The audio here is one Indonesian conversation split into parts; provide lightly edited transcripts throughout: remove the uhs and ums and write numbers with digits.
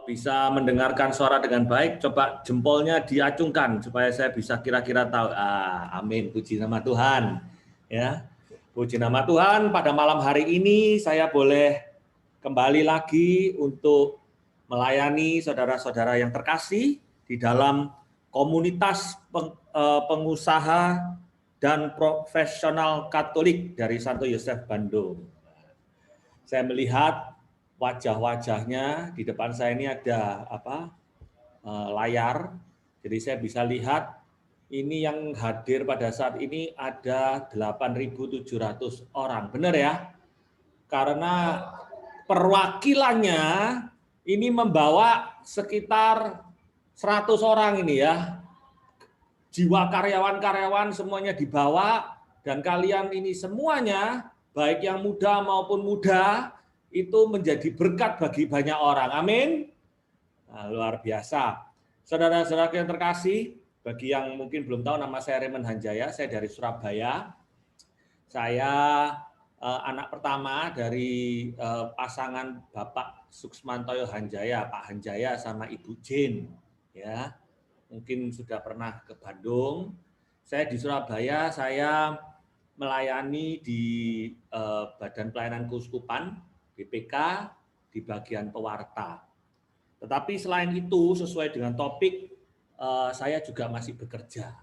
bisa mendengarkan suara dengan baik, coba jempolnya diacungkan supaya saya bisa kira-kira tahu. Amin, puji nama Tuhan. Ya, puji nama Tuhan. Pada malam hari ini saya boleh kembali lagi untuk melayani saudara-saudara yang terkasih di dalam komunitas pengusaha dan profesional Katolik dari Santo Yosef Bandung. Saya melihat wajah-wajahnya di depan saya ini ada layar, jadi saya bisa lihat ini yang hadir pada saat ini ada 8.700 orang, benar ya? Karena perwakilannya ini membawa sekitar 100 orang ini ya, jiwa karyawan-karyawan semuanya dibawa, dan kalian ini semuanya baik yang muda maupun muda itu menjadi berkat bagi banyak orang. Amin. Nah, luar biasa. Saudara-saudara yang terkasih, bagi yang mungkin belum tahu, nama saya Raymond Hanjaya, saya dari Surabaya. Saya anak pertama dari pasangan Bapak Suksmantoyo Hanjaya, Pak Hanjaya sama Ibu Jane. Ya, mungkin sudah pernah ke Bandung. Saya di Surabaya, saya melayani di Badan Pelayanan Keuskupan BPK di bagian pewarta. Tetapi selain itu, sesuai dengan topik, saya juga masih bekerja.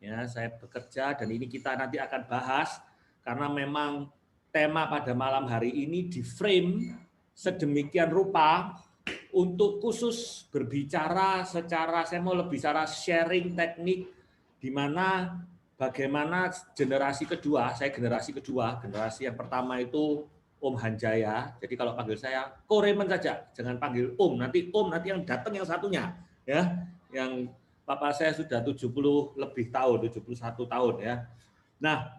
Ya, saya bekerja dan ini kita nanti akan bahas karena memang tema pada malam hari ini di frame sedemikian rupa untuk khusus berbicara secara, saya mau lebih bicara sharing teknik di mana bagaimana generasi kedua, saya generasi kedua, generasi yang pertama itu Om Hanjaya. Jadi kalau panggil saya Ko Raymond saja, jangan panggil Om, nanti yang datang yang satunya ya. Yang papa saya sudah 70 lebih tahun, 71 tahun ya. Nah,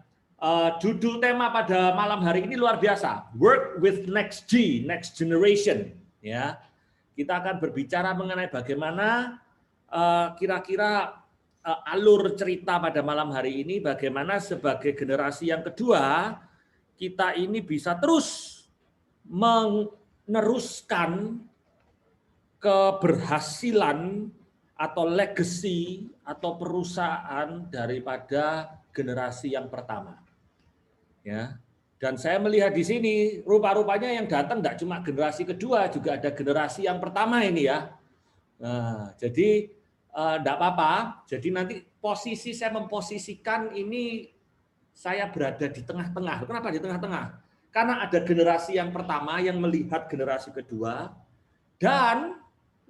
judul tema pada malam hari ini luar biasa. Work with Next G, Next Generation ya. Kita akan berbicara mengenai bagaimana kira-kira alur cerita pada malam hari ini, bagaimana sebagai generasi yang kedua kita ini bisa terus meneruskan keberhasilan atau legacy atau perusahaan daripada generasi yang pertama. Ya. Dan saya melihat di sini rupa-rupanya yang datang tidak cuma generasi kedua, juga ada generasi yang pertama ini ya. Nah, jadi tidak apa-apa. Jadi nanti posisi saya memposisikan ini saya berada di tengah-tengah. Kenapa di tengah-tengah? Karena ada generasi yang pertama yang melihat generasi kedua, dan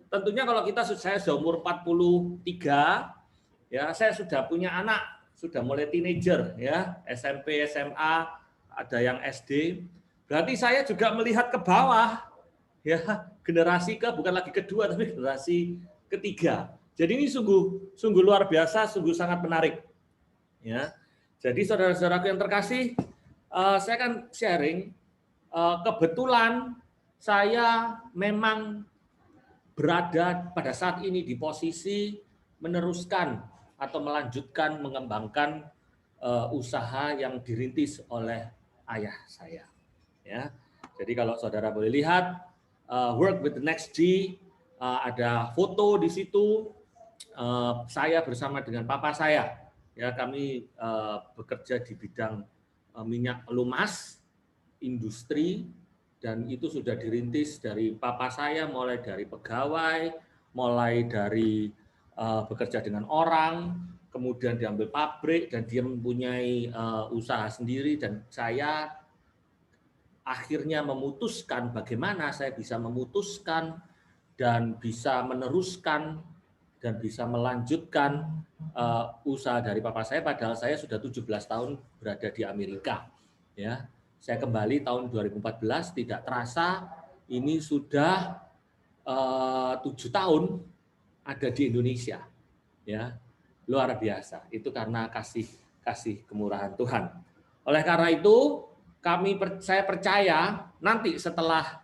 tentunya kalau saya sudah umur 43, ya saya sudah punya anak, sudah mulai teenager ya, SMP, SMA, ada yang SD. Berarti saya juga melihat ke bawah ya, generasi bukan lagi kedua tapi generasi ketiga. Jadi ini sungguh luar biasa, sungguh sangat menarik. Ya. Jadi saudara-saudaraku yang terkasih, saya akan sharing. Kebetulan saya memang berada pada saat ini di posisi meneruskan atau melanjutkan mengembangkan usaha yang dirintis oleh ayah saya. Ya. Jadi kalau saudara boleh lihat, Work with the Next G, ada foto di situ. Saya bersama dengan papa saya. Ya, kami bekerja di bidang minyak pelumas, industri, dan itu sudah dirintis dari papa saya, mulai dari pegawai, mulai dari bekerja dengan orang, kemudian diambil pabrik, dan dia mempunyai usaha sendiri, dan saya akhirnya memutuskan bagaimana saya bisa memutuskan dan bisa meneruskan dan bisa melanjutkan usaha dari papa saya, padahal saya sudah 17 tahun berada di Amerika. Ya, saya kembali tahun 2014, tidak terasa ini sudah 7 tahun ada di Indonesia. Ya, luar biasa. Itu karena kasih kemurahan Tuhan. Oleh karena itu, saya percaya nanti setelah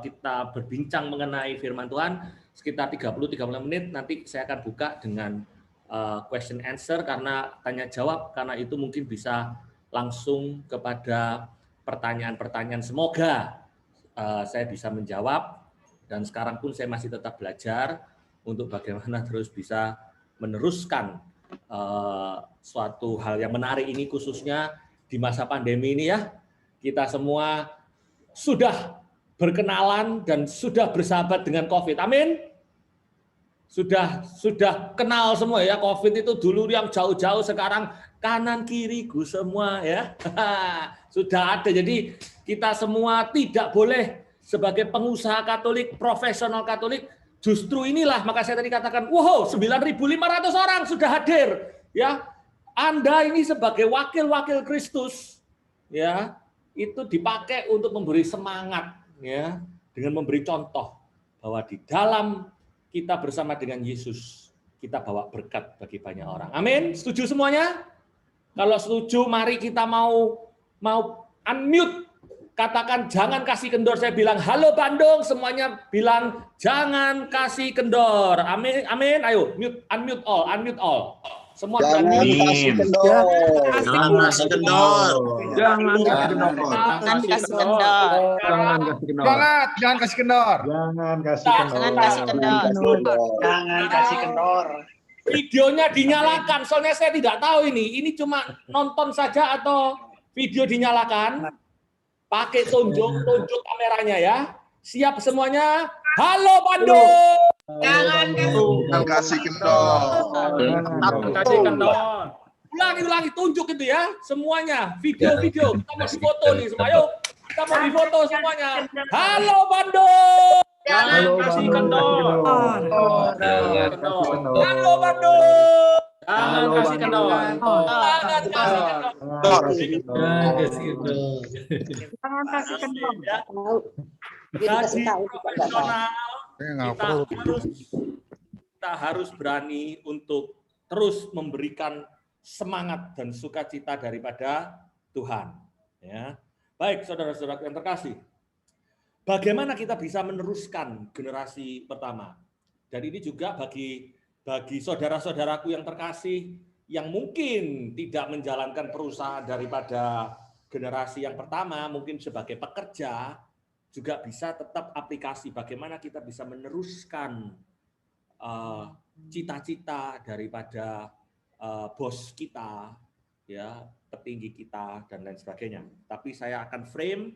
kita berbincang mengenai firman Tuhan sekitar 30-35 menit, nanti saya akan buka dengan question answer, karena tanya jawab, karena itu mungkin bisa langsung kepada pertanyaan-pertanyaan. Semoga saya bisa menjawab Dan sekarang pun saya masih tetap belajar untuk bagaimana terus bisa meneruskan suatu hal yang menarik ini, khususnya di masa pandemi ini ya. Kita semua sudah berkenalan dan sudah bersahabat dengan COVID. Amin. Sudah kenal semua ya, COVID itu dulu yang jauh-jauh, sekarang kanan kiriku semua ya. Sudah ada. Jadi kita semua tidak boleh sebagai pengusaha Katolik, profesional Katolik, justru inilah maka saya tadi katakan, wow, 9.500 orang sudah hadir ya. Anda ini sebagai wakil-wakil Kristus ya, itu dipakai untuk memberi semangat ya, dengan memberi contoh bahwa di dalam kita bersama dengan Yesus, kita bawa berkat bagi banyak orang. Amin. Setuju semuanya? Kalau setuju, mari kita mau unmute. Katakan jangan kasih kendor. Saya bilang halo Bandung, semuanya bilang jangan kasih kendor. Amin. Amin. Ayo, unmute all. Semua jangan kasih kendor. Jangan kasih kendor. Jangan kasih kendor. Jangan kasih kendor. Jangan kasih kendor. Jangan kasih kendor. Jangan kasih kendor. Jangan kasih kendor. Videonya dinyalakan, soalnya saya tidak tahu ini cuma nonton saja atau video dinyalakan. Pakai tunjuk kameranya ya. Siap semuanya? Halo Bandung. Jangan kasih kendor. Jangan kasih kendor. Ulangi tunjuk itu ya semuanya. Video. Kita mau foto nih semua. Ayo, kita mau difoto semuanya. Halo Bandung. Jangan kasih kendor. Halo Bandung. Jangan kasih kendor. Jangan kasih kendor. Jangan kasih kendor. Jadi profesional, kita harus berani untuk terus memberikan semangat dan sukacita daripada Tuhan. Ya, baik saudara-saudara yang terkasih. Bagaimana kita bisa meneruskan generasi pertama? Dan ini juga bagi saudara-saudaraku yang terkasih yang mungkin tidak menjalankan perusahaan daripada generasi yang pertama, mungkin sebagai pekerja, juga bisa tetap aplikasi bagaimana kita bisa meneruskan cita-cita daripada bos kita, ya, petinggi kita dan lain sebagainya. Tapi saya akan frame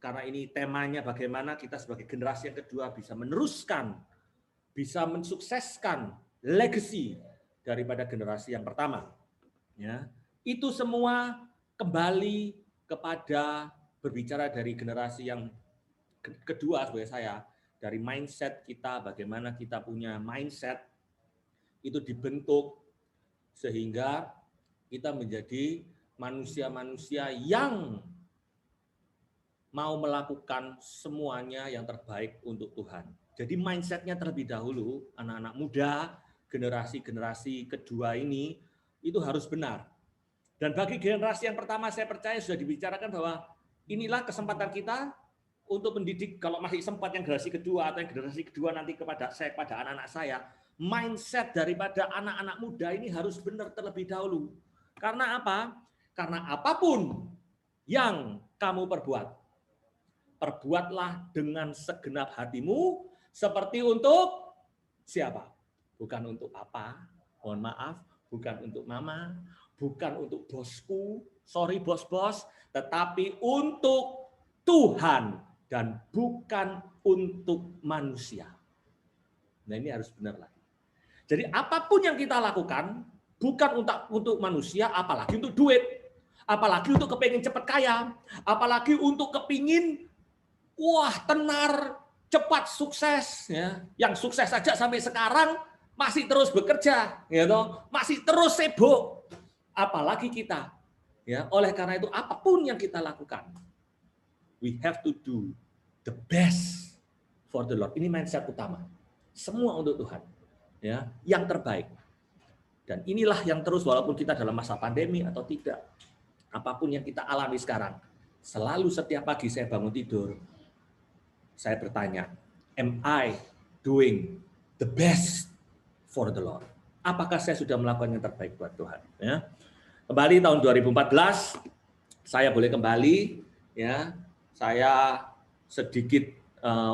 karena ini temanya bagaimana kita sebagai generasi yang kedua bisa meneruskan, bisa mensukseskan legacy daripada generasi yang pertama. Ya, itu semua kembali kepada berbicara dari generasi yang kedua sebagai saya, dari mindset kita, bagaimana kita punya mindset itu dibentuk sehingga kita menjadi manusia-manusia yang mau melakukan semuanya yang terbaik untuk Tuhan. Jadi mindsetnya terlebih dahulu, anak-anak muda, generasi-generasi kedua ini, itu harus benar. Dan bagi generasi yang pertama saya percaya sudah dibicarakan bahwa inilah kesempatan kita untuk mendidik, kalau masih sempat yang generasi kedua atau yang generasi kedua nanti kepada anak-anak saya, mindset daripada anak-anak muda ini harus benar terlebih dahulu. Karena apa? Karena apapun yang kamu perbuatlah dengan segenap hatimu seperti untuk siapa? Bukan untuk papa, mohon maaf, bukan untuk mama, bukan untuk bosku, sorry bos-bos, tetapi untuk Tuhan dan bukan untuk manusia. Nah, ini harus benar lagi. Jadi apapun yang kita lakukan bukan untuk manusia, apalagi untuk duit, apalagi untuk kepingin cepat kaya, apalagi untuk kepingin tenar, cepat sukses. Ya. Yang sukses saja sampai sekarang masih terus bekerja, gitu, masih terus sibuk. Apalagi kita. Ya, oleh karena itu apapun yang kita lakukan, we have to do the best for the Lord. Ini mindset utama. Semua untuk Tuhan. Ya, yang terbaik. Dan inilah yang terus walaupun kita dalam masa pandemi atau tidak. Apapun yang kita alami sekarang, selalu setiap pagi saya bangun tidur, saya bertanya, am I doing the best for the Lord? Apakah saya sudah melakukan yang terbaik buat Tuhan? Ya. Kembali tahun 2014, saya boleh kembali, ya. Saya sedikit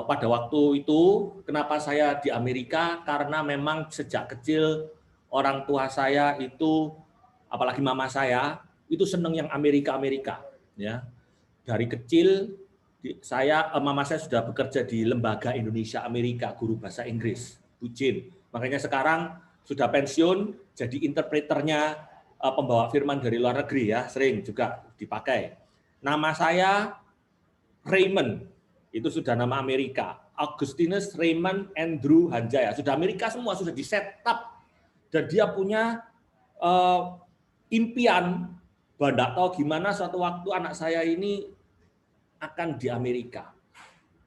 pada waktu itu kenapa saya di Amerika, karena memang sejak kecil orang tua saya itu, apalagi mama saya, itu seneng yang Amerika, ya. Dari kecil mama saya sudah bekerja di Lembaga Indonesia Amerika, guru bahasa Inggris, Bu Jin. Makanya sekarang sudah pensiun, jadi interpreternya pembawa firman dari luar negeri ya, sering juga dipakai. Nama saya Raymond, itu sudah nama Amerika. Augustinus Raymond Andrew Hanjaya, sudah Amerika semua, sudah di setup. Dan dia punya impian, tidak tahu gimana suatu waktu anak saya ini akan di Amerika.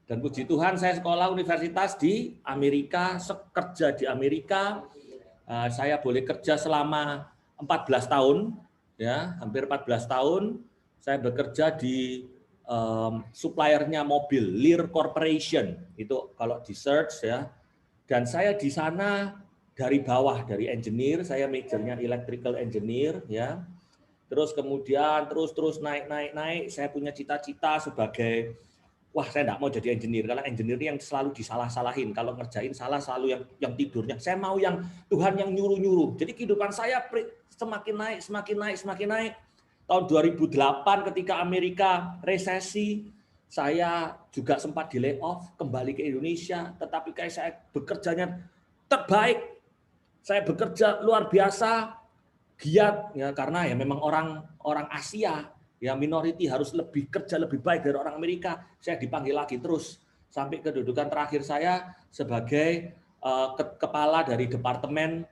Dan puji Tuhan saya sekolah universitas di Amerika, kerja di Amerika. Saya boleh kerja selama 14 tahun, ya, hampir 14 tahun. Saya bekerja di suppliernya mobil, Lear Corporation, itu kalau di search ya. Dan saya di sana dari bawah, dari engineer, saya majornya electrical engineer, ya. Terus kemudian terus naik. Saya punya cita-cita sebagai, wah saya enggak mau jadi engineer, karena engineer yang selalu disalah-salahin. Kalau ngerjain salah selalu yang tidurnya. Saya mau yang Tuhan yang nyuruh-nyuruh. Jadi kehidupan saya semakin naik. Tahun 2008 ketika Amerika resesi, saya juga sempat di layoff, kembali ke Indonesia, tetapi kayak saya bekerjanya terbaik. Saya bekerja luar biasa, giat ya, karena ya memang orang Asia ya, minority harus kerja lebih baik dari orang Amerika. Saya dipanggil lagi terus sampai kedudukan terakhir saya sebagai kepala dari departemen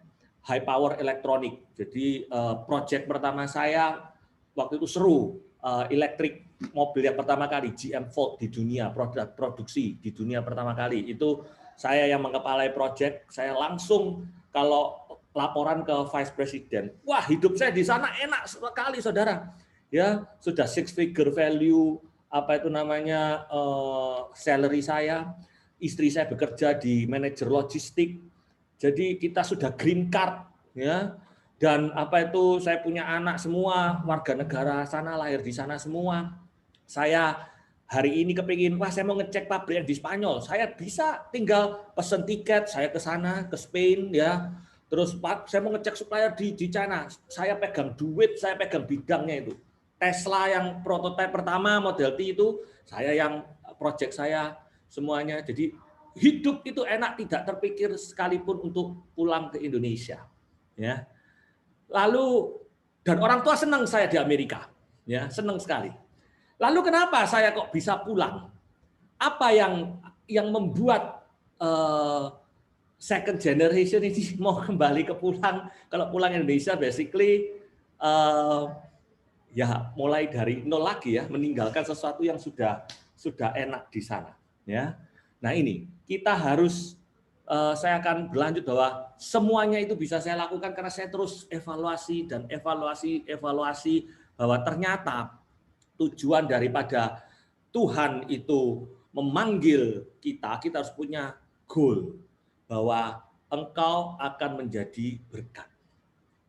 high power electronic. Jadi proyek pertama saya waktu itu seru, elektrik mobil yang pertama kali, GM Volt di dunia, produksi di dunia pertama kali. Itu saya yang mengepalai proyek, saya langsung kalau laporan ke Vice President. Wah, hidup saya di sana enak sekali, saudara. Ya, sudah 6-figure value, apa itu namanya, salary saya. Istri saya bekerja di manajer logistik. Jadi kita sudah green card, ya. Dan apa itu, saya punya anak semua warga negara sana, lahir di sana semua. Saya hari ini kepingin, wah saya mau ngecek pabrik yang di Spanyol. Saya bisa tinggal pesen tiket, saya ke sana, ke Spain ya. Terus saya mau ngecek supplier di China. Saya pegang duit, saya pegang bidangnya itu. Tesla yang prototipe pertama Model T itu saya yang project saya semuanya. Jadi hidup itu enak, tidak terpikir sekalipun untuk pulang ke Indonesia. Ya. Lalu dan orang tua senang saya di Amerika, ya senang sekali. Lalu kenapa saya kok bisa pulang? Apa yang membuat second generation ini mau kembali ke pulang? Kalau pulang Indonesia, basically ya mulai dari nol lagi ya, meninggalkan sesuatu yang sudah enak di sana. Ya, nah ini kita harus. Saya akan berlanjut bahwa semuanya itu bisa saya lakukan karena saya terus evaluasi bahwa ternyata tujuan daripada Tuhan itu memanggil kita harus punya goal bahwa engkau akan menjadi berkat.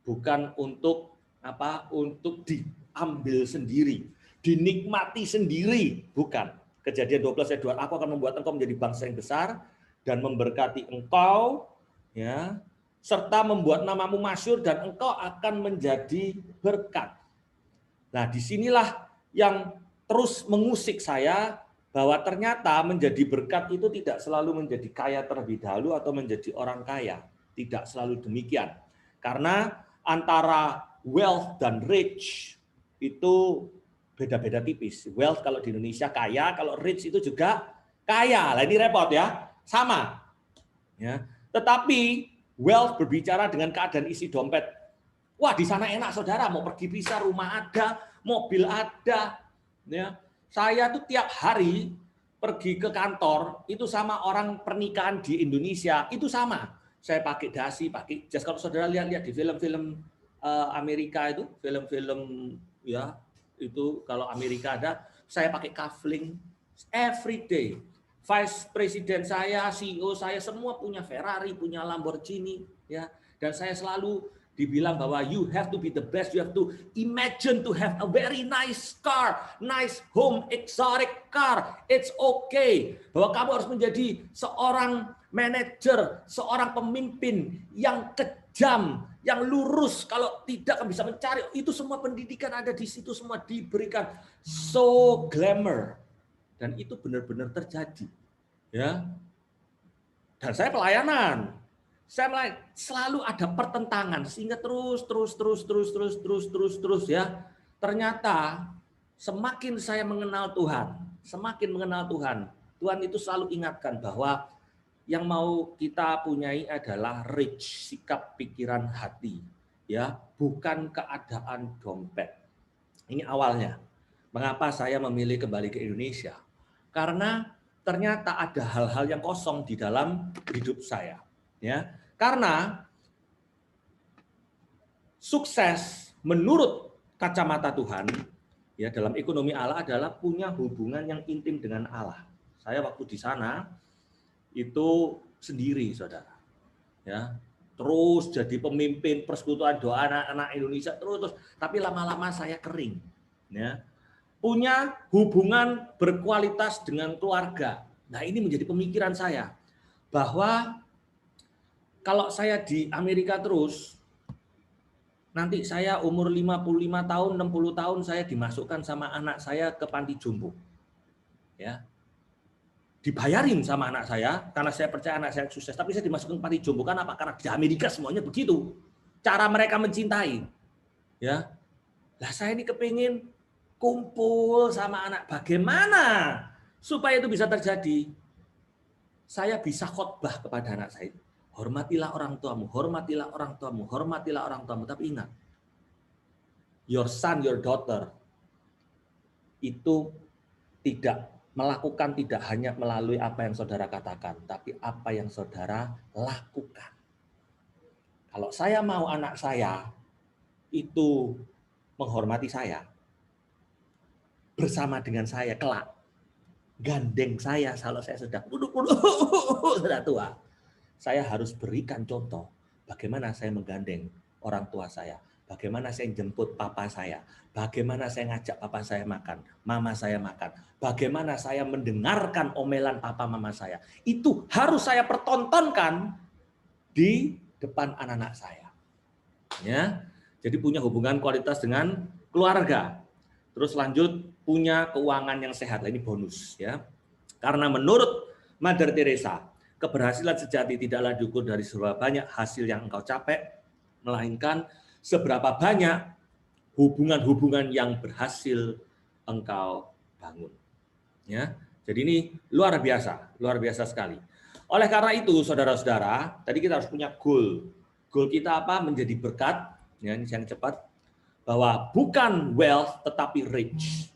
Bukan untuk diambil sendiri, dinikmati sendiri, bukan. Kejadian 12 ayat 2, aku akan membuat engkau menjadi bangsa yang besar dan memberkati engkau, ya, serta membuat namamu masyhur dan engkau akan menjadi berkat. Nah, disinilah yang terus mengusik saya bahwa ternyata menjadi berkat itu tidak selalu menjadi kaya terlebih dahulu atau menjadi orang kaya. Tidak selalu demikian. Karena antara wealth dan rich itu beda-beda tipis. Wealth kalau di Indonesia kaya, kalau rich itu juga kaya. Lah ini repot ya. Sama, ya. Tetapi wealth berbicara dengan keadaan isi dompet. Wah di sana enak saudara, mau pergi bisa, rumah ada, mobil ada. Ya, saya tuh tiap hari pergi ke kantor itu sama orang pernikahan di Indonesia itu sama. Saya pakai dasi, pakai jas. Kalau saudara lihat di film-film Amerika itu, film-film ya itu kalau Amerika ada, saya pakai kafling every day. Vice Presiden saya, CEO saya semua punya Ferrari, punya Lamborghini, ya. Dan saya selalu Dibilang bahwa you have to be the best, you have to imagine to have a very nice car, nice home, exotic car. It's okay. Bahwa kamu harus menjadi seorang manajer, seorang pemimpin yang kejam, yang lurus. Kalau tidak kamu bisa mencari, itu semua pendidikan ada di situ, semua diberikan. So glamour. Dan itu benar-benar terjadi. Ya. Dan saya pelayanan. Saya selalu ada pertentangan sehingga terus ya. Ternyata semakin saya mengenal Tuhan, Tuhan itu selalu ingatkan bahwa yang mau kita punyai adalah rich, sikap, pikiran, hati, ya, bukan keadaan dompet. Ini awalnya. Mengapa saya memilih kembali ke Indonesia? Karena ternyata ada hal-hal yang kosong di dalam hidup saya. Ya, karena sukses menurut kacamata Tuhan, ya dalam ekonomi Allah adalah punya hubungan yang intim dengan Allah. Saya waktu di sana itu sendiri, saudara. Ya, terus jadi pemimpin persekutuan doa anak-anak Indonesia terus, tapi lama-lama saya kering. Ya, punya hubungan berkualitas dengan keluarga. Nah, ini menjadi pemikiran saya bahwa kalau saya di Amerika terus, nanti saya umur 55 tahun, 60 tahun saya dimasukkan sama anak saya ke panti jompo. Ya. Dibayarin sama anak saya, karena saya percaya anak saya sukses, tapi saya dimasukkan ke panti jompo. Kenapa? Karena di Amerika semuanya begitu. Cara mereka mencintai. Ya. Lah saya ini kepingin kumpul sama anak. Bagaimana supaya itu bisa terjadi? Saya bisa khotbah kepada anak saya. Hormatilah orang tuamu, hormatilah orang tuamu, hormatilah orang tuamu. Tapi ingat, your son, your daughter, itu tidak hanya melalui apa yang saudara katakan, tapi apa yang saudara lakukan. Kalau saya mau anak saya itu menghormati saya, bersama dengan saya kelak, gandeng saya kalau saya sedang sudah tua. Saya harus berikan contoh bagaimana saya menggandeng orang tua saya, bagaimana saya jemput papa saya, bagaimana saya ngajak papa saya makan, mama saya makan, bagaimana saya mendengarkan omelan papa mama saya. Itu harus saya pertontonkan di depan anak-anak saya. Ya. Jadi punya hubungan kualitas dengan keluarga. Terus lanjut punya keuangan yang sehat. Ini bonus ya. Karena menurut Mother Teresa, keberhasilan sejati tidaklah diukur dari seberapa banyak hasil yang engkau capai, melainkan seberapa banyak hubungan-hubungan yang berhasil engkau bangun. Ya, jadi ini luar biasa sekali. Oleh karena itu, saudara-saudara, tadi kita harus punya goal. Goal kita apa? Menjadi berkat. Ya, ini yang cepat. Bahwa bukan wealth tetapi rich.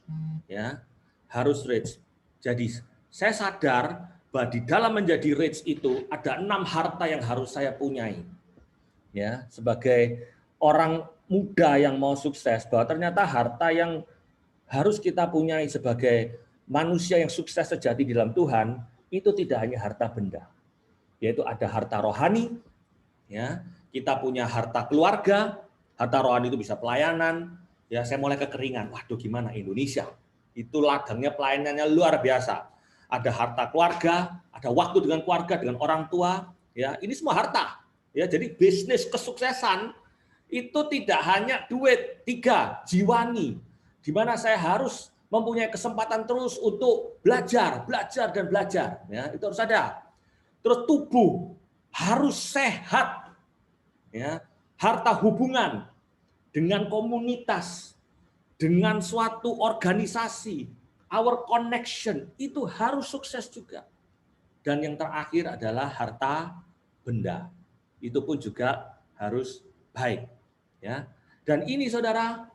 Ya, harus rich. Jadi saya sadar bahwa di dalam menjadi rich itu ada 6 harta yang harus saya punyai. Ya, sebagai orang muda yang mau sukses, bahwa ternyata harta yang harus kita punyai sebagai manusia yang sukses sejati di dalam Tuhan, itu tidak hanya harta benda. Yaitu ada harta rohani, ya. Kita punya harta keluarga, harta rohani itu bisa pelayanan, ya saya mulai kekeringan. Waduh gimana Indonesia? Itu ladangnya pelayanannya luar biasa. Ada harta keluarga, ada waktu dengan keluarga, dengan orang tua, ya ini semua harta. Ya, jadi bisnis kesuksesan itu tidak hanya duit, 3 jiwani, di mana saya harus mempunyai kesempatan terus untuk belajar. Ya, itu harus ada. Terus tubuh harus sehat, ya, harta hubungan dengan komunitas, dengan suatu organisasi. Our connection itu harus sukses juga. Dan yang terakhir adalah harta benda. Itu pun juga harus baik. Ya. Dan ini saudara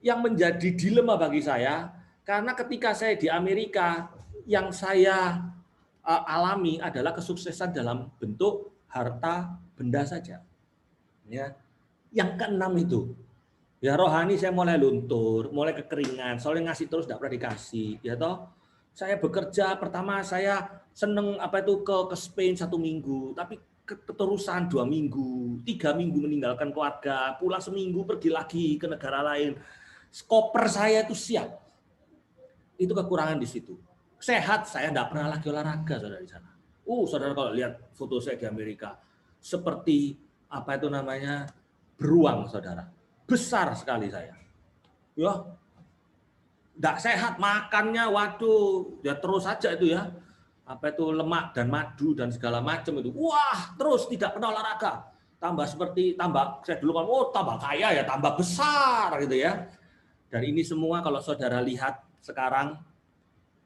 yang menjadi dilema bagi saya, karena ketika saya di Amerika, yang saya alami adalah kesuksesan dalam bentuk harta benda saja. Ya. Yang keenam itu, ya rohani saya mulai luntur, mulai kekeringan, soalnya ngasih terus tidak pernah dikasih, ya toh. Saya bekerja pertama saya seneng ke Spain 1 minggu, tapi keterusan 2 minggu, 3 minggu meninggalkan keluarga, pulang seminggu pergi lagi ke negara lain. Koper saya itu siap. Itu kekurangan di situ. Sehat, saya enggak pernah lagi olahraga, saudara di sana. Saudara kalau lihat foto saya di Amerika, seperti apa itu namanya, beruang, saudara. Besar sekali saya. Ya, enggak sehat, makannya, waduh, ya terus saja itu ya. Apa itu lemak dan madu dan segala macam itu. Wah, terus tidak pernah olahraga. Tambah saya dulu kan, tambah kaya ya, tambah besar gitu ya. Dan ini semua kalau saudara lihat sekarang,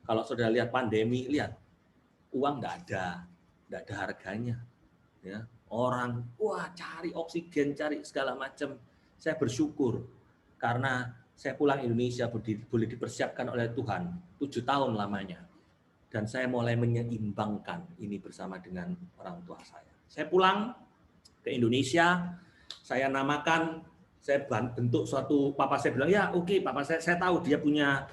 kalau saudara lihat pandemi, lihat uang nggak ada harganya. Ya, orang cari oksigen, cari segala macam. Saya bersyukur karena saya pulang Indonesia boleh dipersiapkan oleh Tuhan 7 tahun lamanya. Dan saya mulai menyeimbangkan ini bersama dengan orang tua saya. Saya pulang ke Indonesia, saya namakan, saya bentuk suatu, papa saya bilang, ya oke, papa saya tahu dia punya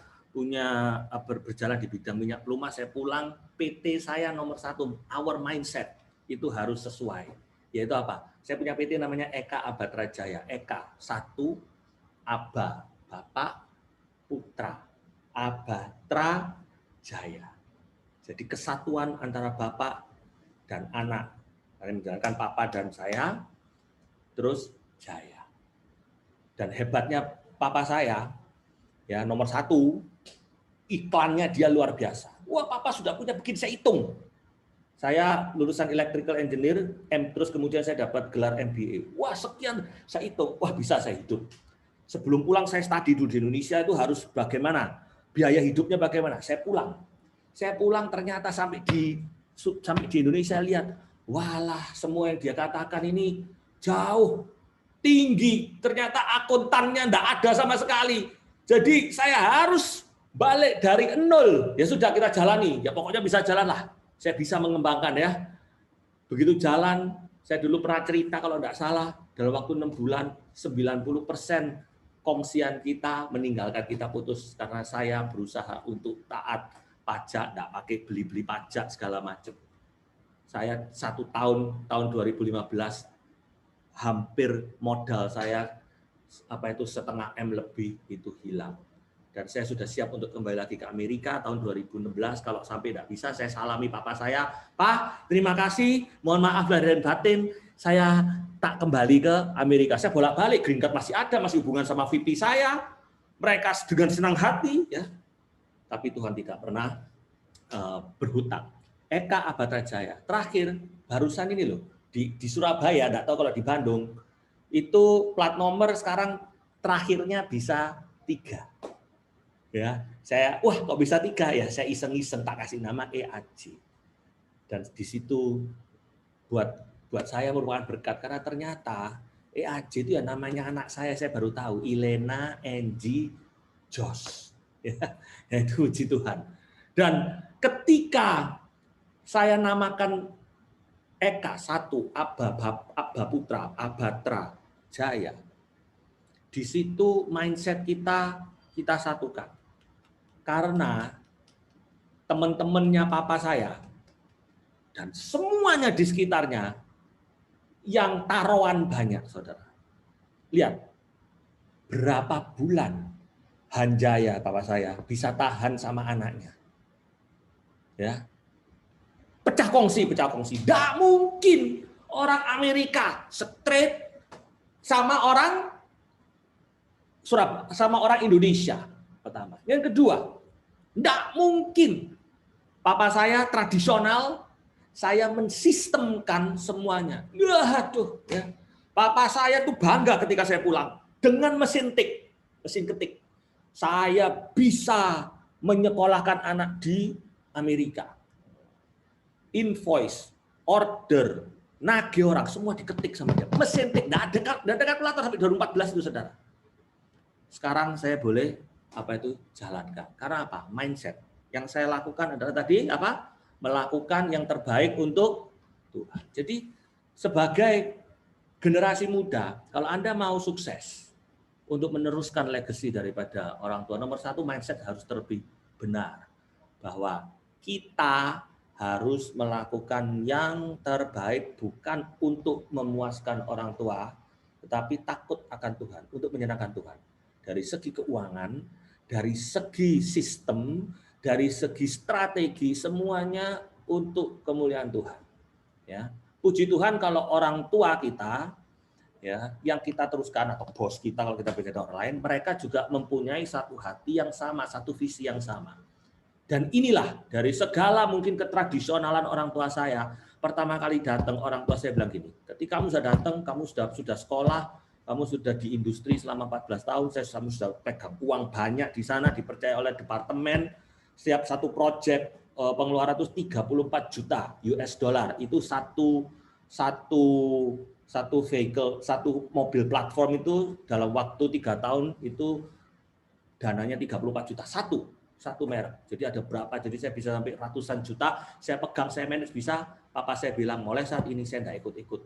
berjalan di bidang minyak pelumas. Saya pulang, PT saya nomor 1, our mindset, itu harus sesuai. Yaitu apa? Saya punya PT namanya Eka Abatra Jaya. Eka, 1, Aba, Bapak, Putra, Abatra Jaya. Jadi kesatuan antara bapak dan anak. Kalian menjalankan papa dan saya, terus Jaya. Dan hebatnya papa saya, ya nomor 1, iklannya dia luar biasa. Wah, papa sudah punya, bikin saya hitung. Saya lulusan electrical engineer, terus kemudian saya dapat gelar MBA. Wah, sekian, saya hitung. Wah, bisa saya hidup. Sebelum pulang saya studi dulu di Indonesia itu harus bagaimana? Biaya hidupnya bagaimana? Saya pulang ternyata sampai di Indonesia lihat, walah semua yang dia katakan ini jauh tinggi. Ternyata akuntannya enggak ada sama sekali. Jadi saya harus balik dari 0. Ya sudah kita jalani. Ya pokoknya bisa jalan lah. Saya bisa mengembangkan ya. Begitu jalan, saya dulu pernah cerita kalau enggak salah, dalam waktu 6 bulan 90% kongsian kita meninggalkan kita putus karena saya berusaha untuk taat pajak, enggak pakai beli-beli pajak segala macam. Saya 1 tahun 2015 hampir modal saya setengah M lebih itu hilang. Dan saya sudah siap untuk kembali lagi ke Amerika tahun 2016. Kalau sampai tidak bisa, saya salami papa saya. Pak, terima kasih. Mohon maaf lahir dan batin. Saya tak kembali ke Amerika. Saya bolak-balik. Green card masih ada, masih hubungan sama VP saya. Mereka dengan senang hati. Ya. Tapi Tuhan tidak pernah berhutang. Eka Abatra Jaya. Terakhir, barusan ini loh. Di Surabaya, tidak tahu kalau di Bandung. Itu plat nomor sekarang terakhirnya bisa 3. Ya, saya kok bisa 3 ya, saya iseng-iseng tak kasih nama EAJ. Dan di situ buat saya merupakan berkat karena ternyata EAJ itu ya namanya anak saya baru tahu, Ilena Angie Jos. Ya, itu puji Tuhan. Dan ketika saya namakan Eka 1, Aba Putra, Abatra Jaya, di situ mindset kita satukan. Karena teman-temannya papa saya dan semuanya di sekitarnya yang taruhan banyak, saudara. Lihat, berapa bulan Hanjaya papa saya bisa tahan sama anaknya. Ya. Pecah kongsi. Tidak mungkin orang Amerika straight sama orang Indonesia. Pertama. Yang kedua, tidak mungkin papa saya tradisional, saya mensistemkan semuanya. Ya. Papa saya tuh bangga ketika saya pulang dengan mesin ketik. Saya bisa menyekolahkan anak di Amerika. Invoice, order, nagih orang, semua diketik sama dia. Mesin ketik, tidak ada kalkulator sampai 2014 itu, saudara. Sekarang saya boleh jalankan. Karena apa? Mindset. Yang saya lakukan adalah tadi melakukan yang terbaik untuk Tuhan. Jadi sebagai generasi muda, kalau Anda mau sukses untuk meneruskan legacy daripada orang tua, nomor 1 mindset harus terlebih benar bahwa kita harus melakukan yang terbaik bukan untuk memuaskan orang tua, tetapi takut akan Tuhan, untuk menyenangkan Tuhan. Dari segi keuangan, dari segi sistem, dari segi strategi, semuanya untuk kemuliaan Tuhan. Ya, puji Tuhan kalau orang tua kita, ya, yang kita teruskan atau bos kita kalau kita bekerja orang lain, mereka juga mempunyai satu hati yang sama, satu visi yang sama. Dan inilah dari segala mungkin ketradisionalan orang tua saya. Pertama kali datang orang tua saya bilang gini, ketika kamu sudah datang, kamu sudah sekolah, kamu sudah di industri selama 14 tahun, kamu sudah pegang uang banyak di sana, dipercaya oleh departemen, setiap satu proyek pengeluaran itu 34 juta US dollar, itu satu vehicle, satu mobil platform itu dalam waktu 3 tahun itu dananya 34 juta, satu merek. Jadi ada berapa? Jadi saya bisa sampai ratusan juta. Saya pegang, saya manage bisa. Papa saya bilang, mulai saat ini saya enggak ikut-ikut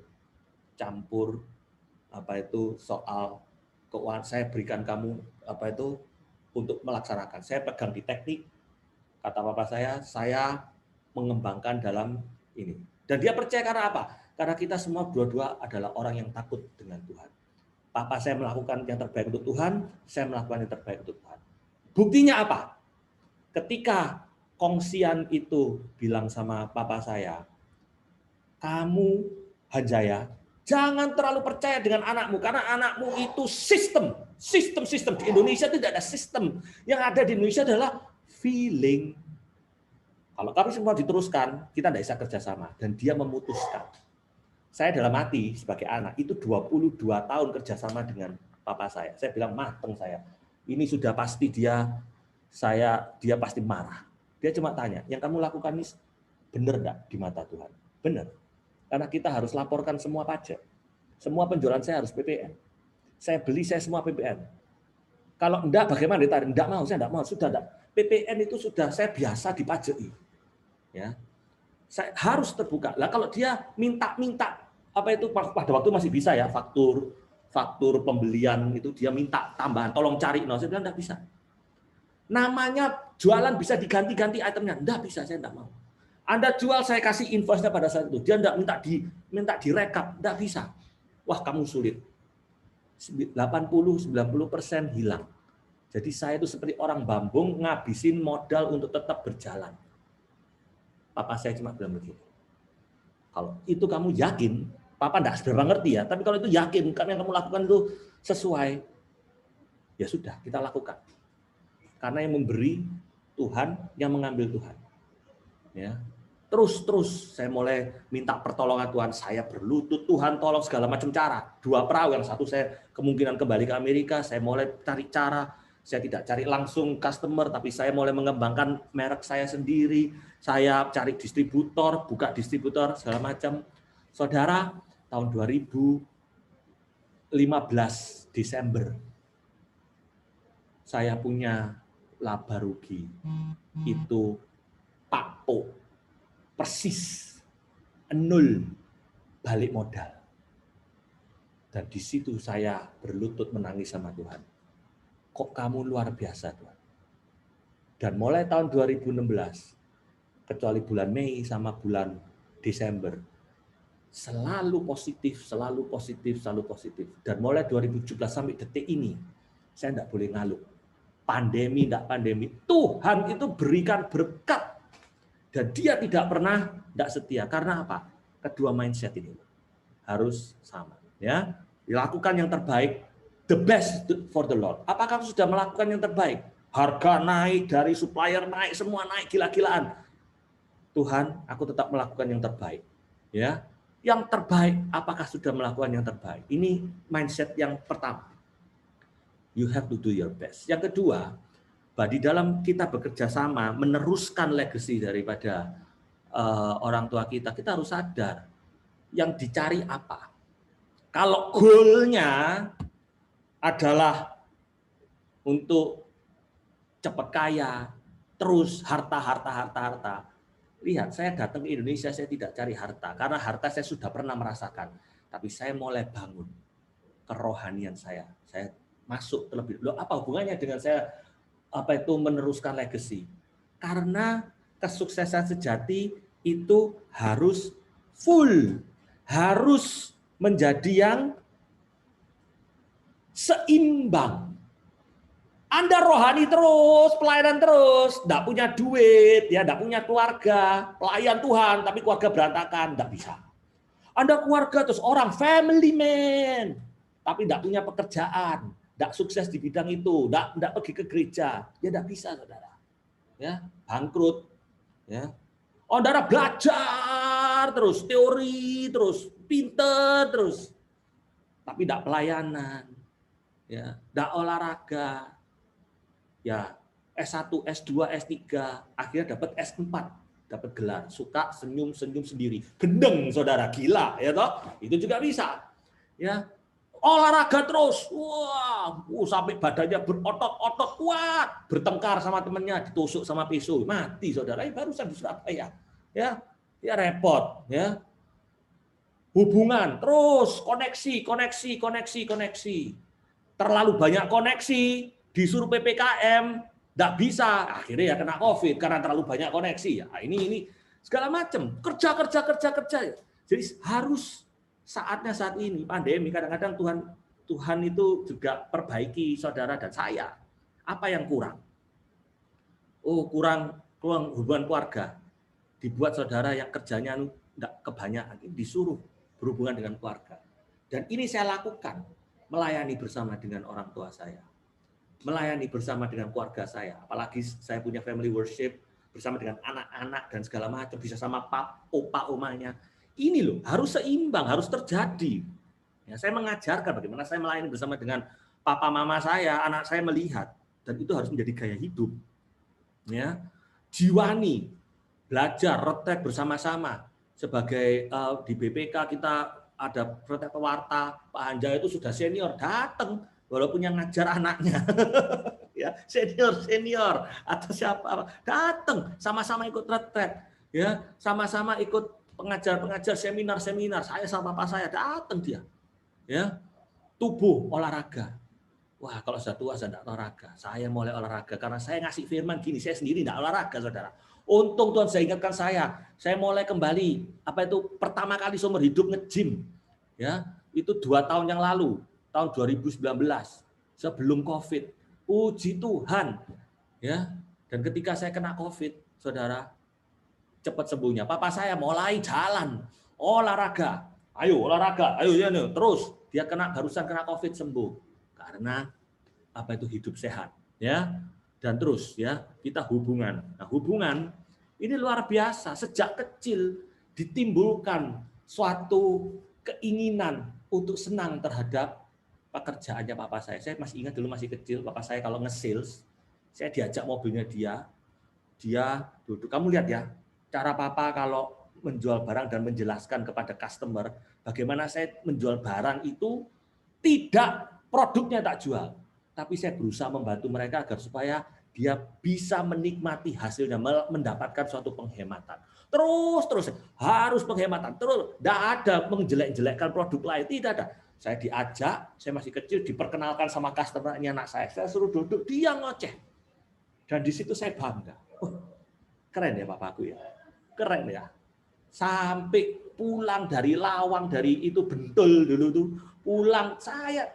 campur soal keuangan. Saya berikan kamu untuk melaksanakan. Saya pegang di teknik. Kata papa saya mengembangkan dalam ini. Dan dia percaya karena apa? Karena kita semua dua-dua adalah orang yang takut dengan Tuhan. Papa saya melakukan yang terbaik untuk Tuhan, saya melakukan yang terbaik untuk Tuhan. Buktinya apa? Ketika kongsian itu bilang sama papa saya, kamu Hanjaya, jangan terlalu percaya dengan anakmu, karena anakmu itu sistem. Di Indonesia tidak ada sistem. Yang ada di Indonesia adalah feeling. Kalau kami semua diteruskan, kita tidak bisa kerjasama. Dan dia memutuskan. Saya dalam hati sebagai anak, itu 22 tahun kerjasama dengan papa saya. Saya bilang, mateng saya. Ini sudah pasti dia pasti marah. Dia cuma tanya, yang kamu lakukan ini benar enggak di mata Tuhan? Benar. Karena kita harus laporkan semua pajak. Semua penjualan saya harus PPN. Saya beli, saya semua PPN. Kalau enggak, bagaimana ditarik? Enggak mau, saya enggak mau. Sudah enggak. PPN itu sudah saya biasa dipajaki. Ya. Saya harus terbuka. Lah kalau dia minta pada waktu masih bisa ya, faktur pembelian itu dia minta tambahan, tolong cari. Saya bilang enggak bisa. Namanya jualan bisa diganti-ganti itemnya. Enggak bisa, saya enggak mau. Anda jual, saya kasih invoice-nya pada saat itu. Dia enggak minta direkap, enggak bisa. Wah, kamu sulit. 80-90% hilang. Jadi saya itu seperti orang bambung ngabisin modal untuk tetap berjalan. Papa saya cuma bilang begini. Kalau itu kamu yakin, Papa enggak seberapa ngerti ya, tapi kalau itu yakin, kan yang kamu lakukan itu sesuai, ya sudah, kita lakukan. Karena yang memberi Tuhan, yang mengambil Tuhan. Ya. Terus saya mulai minta pertolongan Tuhan. Saya berlutut, Tuhan tolong segala macam cara. 2 perahu, yang satu saya kemungkinan kembali ke Amerika. Saya mulai cari cara. Saya tidak cari langsung customer, tapi saya mulai mengembangkan merek saya sendiri. Saya cari distributor, buka distributor segala macam. Saudara, tahun 2015 Desember, saya punya laba rugi itu pakpo persis 0 balik modal. Dan di situ saya berlutut menangis sama Tuhan. Kok kamu luar biasa Tuhan. Dan mulai tahun 2016, kecuali bulan Mei sama bulan Desember, selalu positif. Dan mulai 2017 sampai detik ini, saya tidak boleh ngaluk. Pandemi, tidak pandemi, Tuhan itu berikan berkat. Dan dia tidak pernah tidak setia. Karena apa? Kedua mindset ini harus sama. Ya, dilakukan yang terbaik, the best for the Lord. Apakah sudah melakukan yang terbaik? Harga naik, dari supplier naik, semua naik gila-gilaan. Tuhan, aku tetap melakukan yang terbaik. Ya, yang terbaik. Apakah sudah melakukan yang terbaik? Ini mindset yang pertama. You have to do your best. Yang kedua, di dalam kita bekerja sama, meneruskan legacy daripada orang tua kita, kita harus sadar yang dicari apa. Kalau goalnya adalah untuk cepat kaya, terus harta. Lihat, saya datang ke Indonesia, saya tidak cari harta. Karena harta saya sudah pernah merasakan. Tapi saya mulai bangun kerohanian saya. Saya masuk terlebih dulu. Apa hubungannya dengan saya meneruskan legacy? Karena kesuksesan sejati itu harus full, harus menjadi yang seimbang. Anda rohani terus, pelayanan terus, tidak punya duit, ya, tidak punya keluarga, pelayan Tuhan, tapi keluarga berantakan, tidak bisa. Anda keluarga terus orang family man, tapi tidak punya pekerjaan, tidak sukses di bidang itu, tidak pergi ke gereja, ya tidak bisa, saudara. Ya, bangkrut. Ya, saudara belajar terus, teori terus, pinter terus, tapi tidak pelayanan, ya, tidak olahraga. Ya, S1, S2, S3, akhirnya dapat S4, dapat gelar, suka senyum-senyum sendiri. Gendeng, saudara, gila, ya toh? Itu juga bisa. Ya, olahraga terus, wah, sampai badannya berotot-otot kuat, bertengkar sama temennya, ditusuk sama pisau, mati, saudara. Barusan di Surabaya, ya, repot, ya. Hubungan terus, koneksi. Terlalu banyak koneksi. Disuruh PPKM, tidak bisa, akhirnya ya kena COVID karena terlalu banyak koneksi. Ya, ini segala macam, kerja. Jadi harus saatnya saat ini pandemi. Kadang-kadang Tuhan itu juga perbaiki saudara dan saya. Apa yang kurang? Oh, kurang hubungan keluarga. Dibuat saudara yang kerjanya tidak kebanyakan, disuruh berhubungan dengan keluarga. Dan ini saya lakukan, melayani bersama dengan orang tua saya. Melayani bersama dengan keluarga saya, apalagi saya punya family worship bersama dengan anak-anak dan segala macam, bisa sama opa omanya. Ini loh harus seimbang, harus terjadi. Ya, saya mengajarkan bagaimana saya melayani bersama dengan papa mama saya, anak saya melihat, dan itu harus menjadi gaya hidup. Ya, jiwani, belajar, retret bersama-sama. Sebagai di BPK kita ada retret pewarta, Pak Hanja itu sudah senior, datang. Walaupun yang ngajar anaknya, ya senior atau siapa datang, sama-sama ikut retret, ya sama-sama ikut pengajar seminar. Saya sama papa saya datang dia, ya tubuh olahraga. Wah kalau sudah tua saya tidak olahraga, saya mulai olahraga karena saya ngasih firman gini, saya sendiri tidak olahraga, saudara. Untung Tuhan saya ingatkan saya mulai kembali pertama kali seumur hidup nge-gym, ya itu 2 tahun yang lalu. Tahun 2019 sebelum COVID, puji Tuhan, ya. Dan ketika saya kena COVID, saudara, cepat sembuhnya. Papa saya mulai jalan, olahraga, ayo ya, terus dia barusan kena COVID sembuh karena hidup sehat, ya. Dan terus ya kita hubungan. Nah, hubungan ini luar biasa. Sejak kecil ditimbulkan suatu keinginan untuk senang terhadap pekerjaannya papa saya. Saya masih ingat dulu masih kecil, papa saya kalau nge-sales, saya diajak mobilnya dia duduk. Kamu lihat ya, cara papa kalau menjual barang dan menjelaskan kepada customer, bagaimana saya menjual barang itu tidak produknya tak jual, tapi saya berusaha membantu mereka agar supaya dia bisa menikmati hasilnya, mendapatkan suatu penghematan. Terus harus penghematan, terus tidak ada menjelek-jelekkan produk lain, tidak ada. Saya diajak, saya masih kecil, diperkenalkan sama customer-nya anak saya suruh duduk, dia ngoceh. Dan di situ saya bangga. Keren ya papaku ya, keren ya. Sampai pulang dari Lawang, dari itu Bentul dulu tuh, pulang saya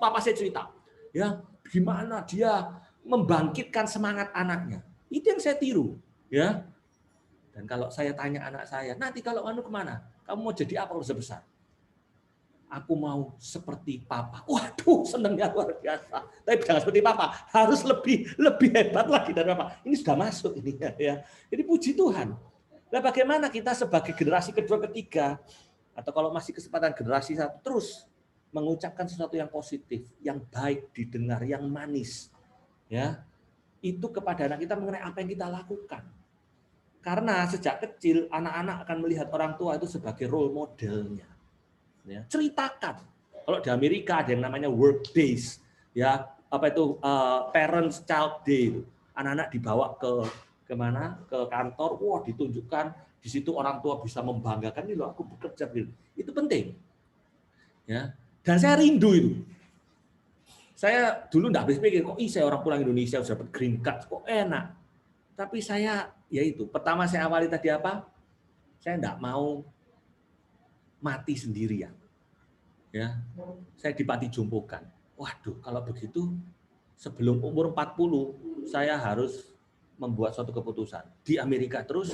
papa saya cerita, ya gimana dia membangkitkan semangat anaknya. Itu yang saya tiru, ya. Dan kalau saya tanya anak saya, nanti kalau anu kemana? Kamu mau jadi apa kalau besar? Aku mau seperti papa. Waduh, senangnya luar biasa. Tapi jangan seperti papa, harus lebih hebat lagi dari papa. Ini sudah masuk ini ya. Jadi puji Tuhan. Nah, bagaimana kita sebagai generasi kedua, ketiga, atau kalau masih kesempatan generasi satu, terus mengucapkan sesuatu yang positif, yang baik didengar, yang manis, ya, itu kepada anak kita mengenai apa yang kita lakukan. Karena sejak kecil anak-anak akan melihat orang tua itu sebagai role modelnya. Ya, ceritakan. Kalau di Amerika ada yang namanya work days, ya parents child day. Anak-anak dibawa ke mana? Ke kantor, wah ditunjukkan di situ orang tua bisa membanggakan ini loh aku bekerja gitu. Itu penting. Ya. Dan saya rindu itu. Saya dulu enggak habis pikir kok saya orang pulang Indonesia sudah dapat green card kok enak. Tapi saya, yaitu pertama saya awali tadi apa? Saya enggak mau mati sendirian. Ya, saya dipati jompokan. Waduh, kalau begitu sebelum umur 40 saya harus membuat suatu keputusan di Amerika terus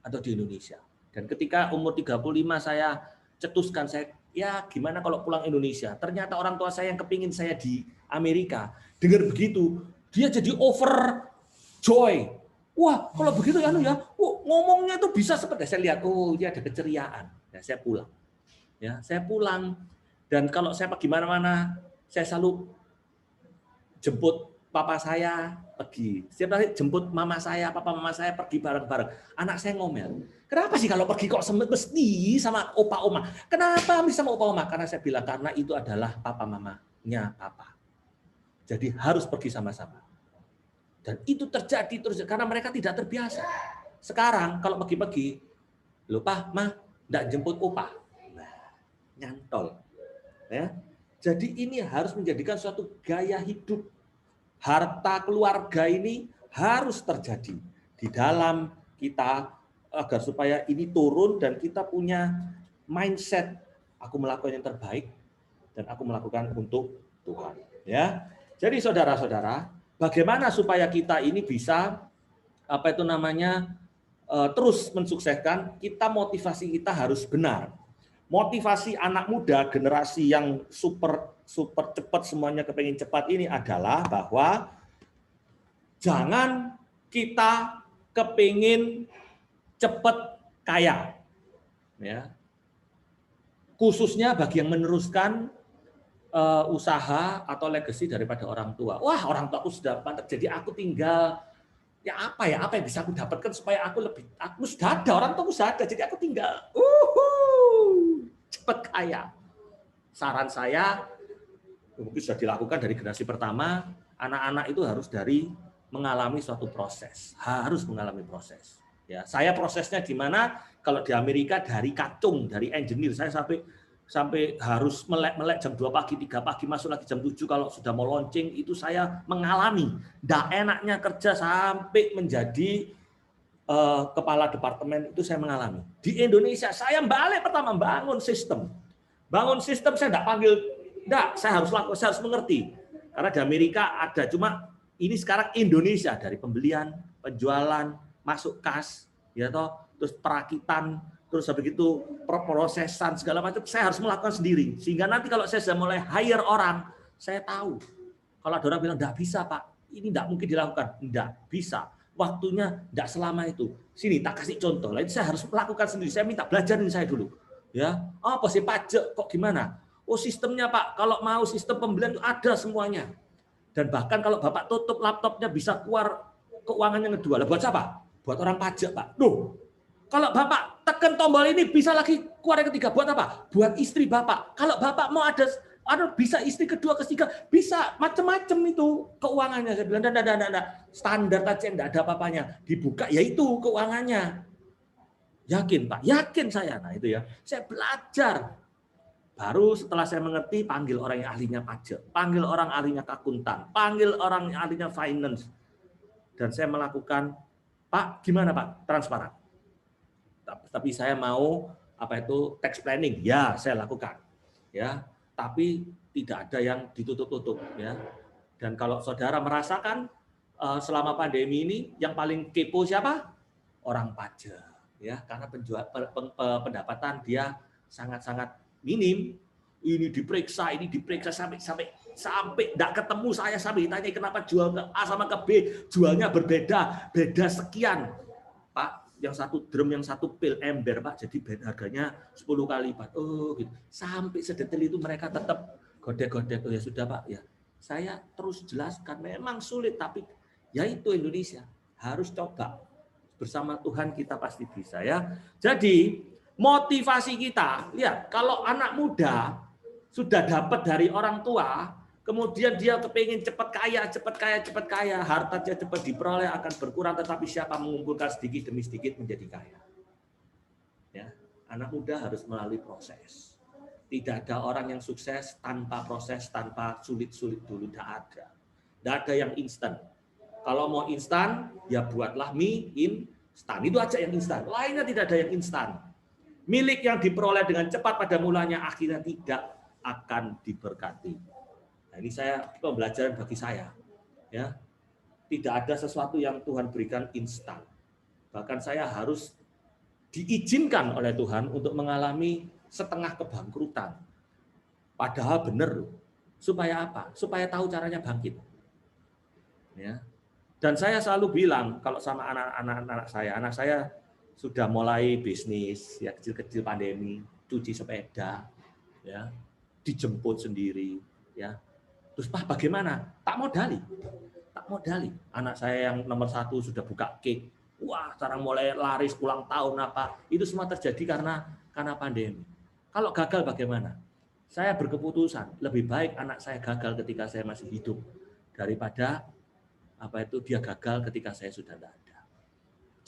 atau di Indonesia. Dan ketika umur 35 saya cetuskan, saya ya gimana kalau pulang Indonesia. Ternyata orang tua saya yang kepingin saya di Amerika. Dengar begitu, dia jadi overjoy. Wah, kalau begitu ya, ngomongnya itu bisa seperti saya lihat, oh dia ada keceriaan. Ya, saya pulang. Ya, saya pulang. Dan kalau saya pergi mana-mana, saya selalu jemput papa saya pergi. Setiap hari jemput mama saya, papa mama saya pergi bareng-bareng. Anak saya ngomel. Kenapa sih kalau pergi kok mesti sama opa oma? Kenapa mesti sama opa oma? Karena saya bilang karena itu adalah papa mamanya papa. Jadi harus pergi sama-sama. Dan itu terjadi terus karena mereka tidak terbiasa. Sekarang kalau pergi-pergi, lupa mah enggak jemput opa. Nah, nyantol. Ya. Jadi ini harus menjadikan suatu gaya hidup. Harta keluarga ini harus terjadi di dalam kita agar supaya ini turun dan kita punya mindset aku melakukan yang terbaik dan aku melakukan untuk Tuhan. Ya. Jadi saudara-saudara, bagaimana supaya kita ini bisa terus mensukseskan? Kita motivasi kita harus benar. Motivasi anak muda, generasi yang super cepat, semuanya kepengen cepat ini adalah bahwa jangan kita kepengen cepat kaya. Ya. Khususnya bagi yang meneruskan usaha atau legacy daripada orang tua. Wah, orang tua aku sudah mantap, jadi aku tinggal apa yang bisa aku dapatkan supaya aku sudah ada, orang tua aku sudah ada, jadi aku tinggal cepat kaya. Saran saya, mungkin sudah dilakukan dari generasi pertama, anak-anak itu harus mengalami suatu proses, harus mengalami proses. Ya, saya prosesnya gimana? Kalau di Amerika dari kacung, dari engineer, saya sampai harus melek jam 2 pagi, 3 pagi, masuk lagi jam 7 kalau sudah mau launching, itu saya mengalami. Nggak enaknya kerja sampai menjadi kepala departemen, itu saya mengalami. Di Indonesia saya balik pertama bangun sistem. Bangun sistem saya enggak panggil, saya harus mengerti. Karena di Amerika ada, cuma ini sekarang Indonesia dari pembelian, penjualan, masuk kas, ya toh, terus perakitan, terus habis itu prosesan segala macam saya harus melakukan sendiri. Sehingga nanti kalau saya sudah mulai hire orang, saya tahu. Kalau ada orang bilang enggak bisa, Pak. Ini enggak mungkin dilakukan. Enggak bisa. Waktunya tidak selama itu. Sini tak kasih contoh. Lain saya harus melakukan sendiri. Saya minta belajarin saya dulu. Ya, apa sih pajak kok gimana? Oh sistemnya Pak, kalau mau sistem pembelian itu ada semuanya. Dan bahkan kalau Bapak tutup laptopnya bisa keluar keuangan yang kedua. Lah buat siapa? Buat orang pajak Pak. Loh, kalau Bapak tekan tombol ini bisa lagi keluar yang ketiga. Buat apa? Buat istri Bapak. Kalau Bapak mau ada bisa istri kedua, ketiga, bisa macam-macam itu keuangannya. Saya bilang, enggak, standar aja, enggak ada apa-apanya. Dibuka, yaitu keuangannya. Yakin Pak? Yakin saya. Nah itu ya, saya belajar. Baru setelah saya mengerti, panggil orang yang ahlinya pajak, panggil orang ahlinya akuntan, panggil orang yang ahlinya finance. Dan saya melakukan, Pak, gimana Pak? Transparan. Tapi saya mau, tax planning. Ya, saya lakukan. Ya. Tapi tidak ada yang ditutup-tutup ya. Dan kalau saudara merasakan selama pandemi ini yang paling kepo siapa? Orang pajak ya, karena pendapatan dia sangat-sangat minim. Ini diperiksa sampai enggak ketemu saya, sampai ditanya kenapa jual ke A sama ke B, jualnya beda sekian. Pak, yang satu drum, yang satu pil ember Pak, jadi harganya 10 kali lipat. Oh gitu. Sampai sedetail itu mereka tetap godek-godek. Oh ya sudah Pak, ya. Saya terus jelaskan memang sulit, tapi ya itu Indonesia. Harus coba. Bersama Tuhan kita pasti bisa ya. Jadi motivasi kita, lihat kalau anak muda sudah dapat dari orang tua, kemudian dia kepingin cepat kaya, hartanya cepat diperoleh akan berkurang, tetapi siapa mengumpulkan sedikit demi sedikit menjadi kaya. Ya, anak muda harus melalui proses. Tidak ada orang yang sukses tanpa proses, tanpa sulit-sulit dulu, tidak ada. Tidak ada yang instan. Kalau mau instan, ya buatlah mie instan. Itu aja yang instan. Lainnya tidak ada yang instan. Milik yang diperoleh dengan cepat pada mulanya akhirnya tidak akan diberkati. Nah, ini pembelajaran bagi saya. Ya, tidak ada sesuatu yang Tuhan berikan instan. Bahkan saya harus diizinkan oleh Tuhan untuk mengalami setengah kebangkrutan. Padahal benar loh. Supaya apa? Supaya tahu caranya bangkit. Ya. Dan saya selalu bilang kalau sama anak saya sudah mulai bisnis, ya kecil-kecil pandemi, cuci sepeda, ya, dijemput sendiri, ya. Terus Pak bagaimana? Tak modali. Anak saya yang nomor 1 sudah buka cake. Wah, sekarang mulai laris ulang tahun apa. Itu semua terjadi karena pandemi. Kalau gagal bagaimana? Saya berkeputusan, lebih baik anak saya gagal ketika saya masih hidup daripada dia gagal ketika saya sudah tidak ada.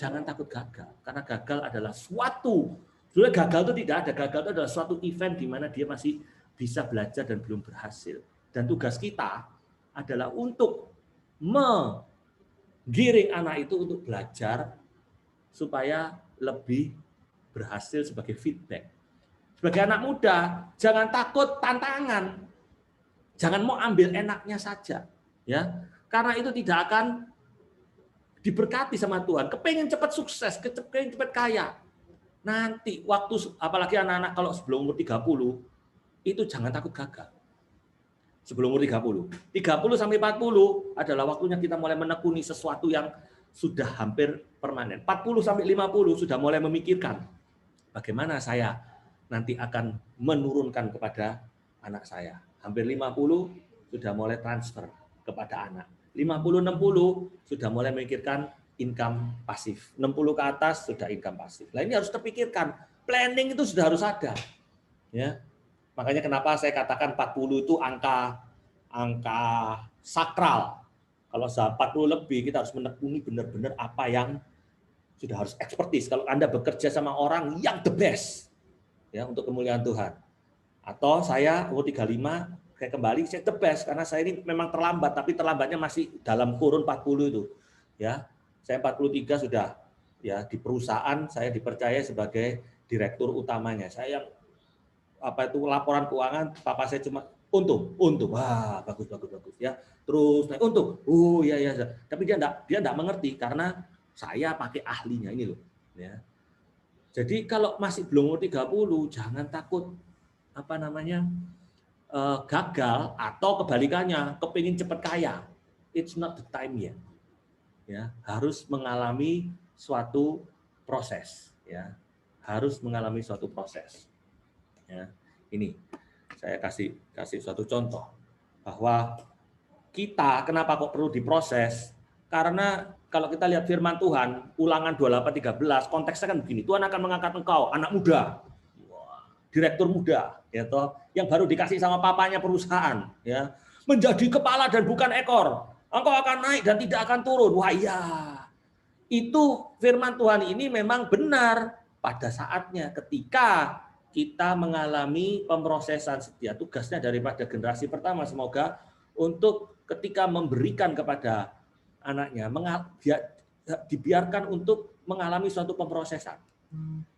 Jangan takut gagal, karena gagal adalah suatu. Sebenarnya gagal itu tidak ada. Gagal itu adalah suatu event di mana dia masih bisa belajar dan belum berhasil. Dan tugas kita adalah untuk menggiring anak itu untuk belajar supaya lebih berhasil sebagai feedback. Sebagai anak muda, jangan takut tantangan. Jangan mau ambil enaknya saja, ya. Karena itu tidak akan diberkati sama Tuhan. Kepengen cepat sukses, kepengen cepat kaya. Nanti waktu, apalagi anak-anak kalau sebelum umur 30, itu jangan takut gagal. Sebelum umur 30. 30 sampai 40 adalah waktunya kita mulai menekuni sesuatu yang sudah hampir permanen. 40 sampai 50 sudah mulai memikirkan bagaimana saya nanti akan menurunkan kepada anak saya. Hampir 50 sudah mulai transfer kepada anak. 50-60 sudah mulai memikirkan income pasif. 60 ke atas sudah income pasif. Nah, ini harus terpikirkan. Planning itu sudah harus ada. Ya. Makanya kenapa saya katakan 40 itu angka sakral. Kalau 40 lebih kita harus menekuni benar-benar apa yang sudah harus ekspertis. Kalau Anda bekerja sama orang yang the best, ya, untuk kemuliaan Tuhan. Atau saya umur 35 saya kembali saya the best karena saya ini memang terlambat tapi terlambatnya masih dalam kurun 40 itu. Ya. Saya 43 sudah ya di perusahaan saya dipercaya sebagai direktur utamanya. Saya yang laporan keuangan papa saya cuma untung. Wah, bagus ya. Terus naik untung. Oh iya. Tapi dia enggak mengerti karena saya pakai ahlinya ini loh, ya. Jadi kalau masih belum umur 30 jangan takut gagal atau kebalikannya kepingin cepat kaya. It's not the time yet. Ya, harus mengalami suatu proses, ya. Harus mengalami suatu proses. Ya. Ini saya kasih suatu contoh bahwa kita kenapa kok perlu diproses? Karena kalau kita lihat firman Tuhan, Ulangan 28:13, konteksnya kan begini, Tuhan akan mengangkat engkau, anak muda, direktur muda, ya toh, yang baru dikasih sama papanya perusahaan, ya, menjadi kepala dan bukan ekor. Engkau akan naik dan tidak akan turun. Wah iya, itu firman Tuhan ini memang benar pada saatnya ketika kita mengalami pemrosesan setiap tugasnya daripada generasi pertama. Semoga untuk ketika memberikan kepada anaknya, dibiarkan untuk mengalami suatu pemrosesan.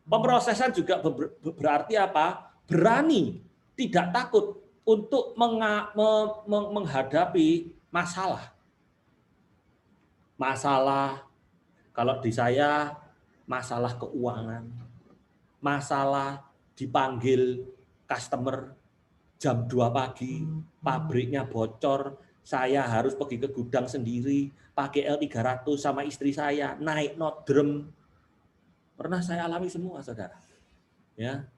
Pemrosesan juga berarti apa? Berani, tidak takut untuk menghadapi masalah. Masalah, kalau di saya, masalah keuangan, masalah dipanggil customer jam 2 pagi, pabriknya bocor, saya harus pergi ke gudang sendiri, pakai L300 sama istri saya, naik nodrem. Pernah saya alami semua, saudara. Ya.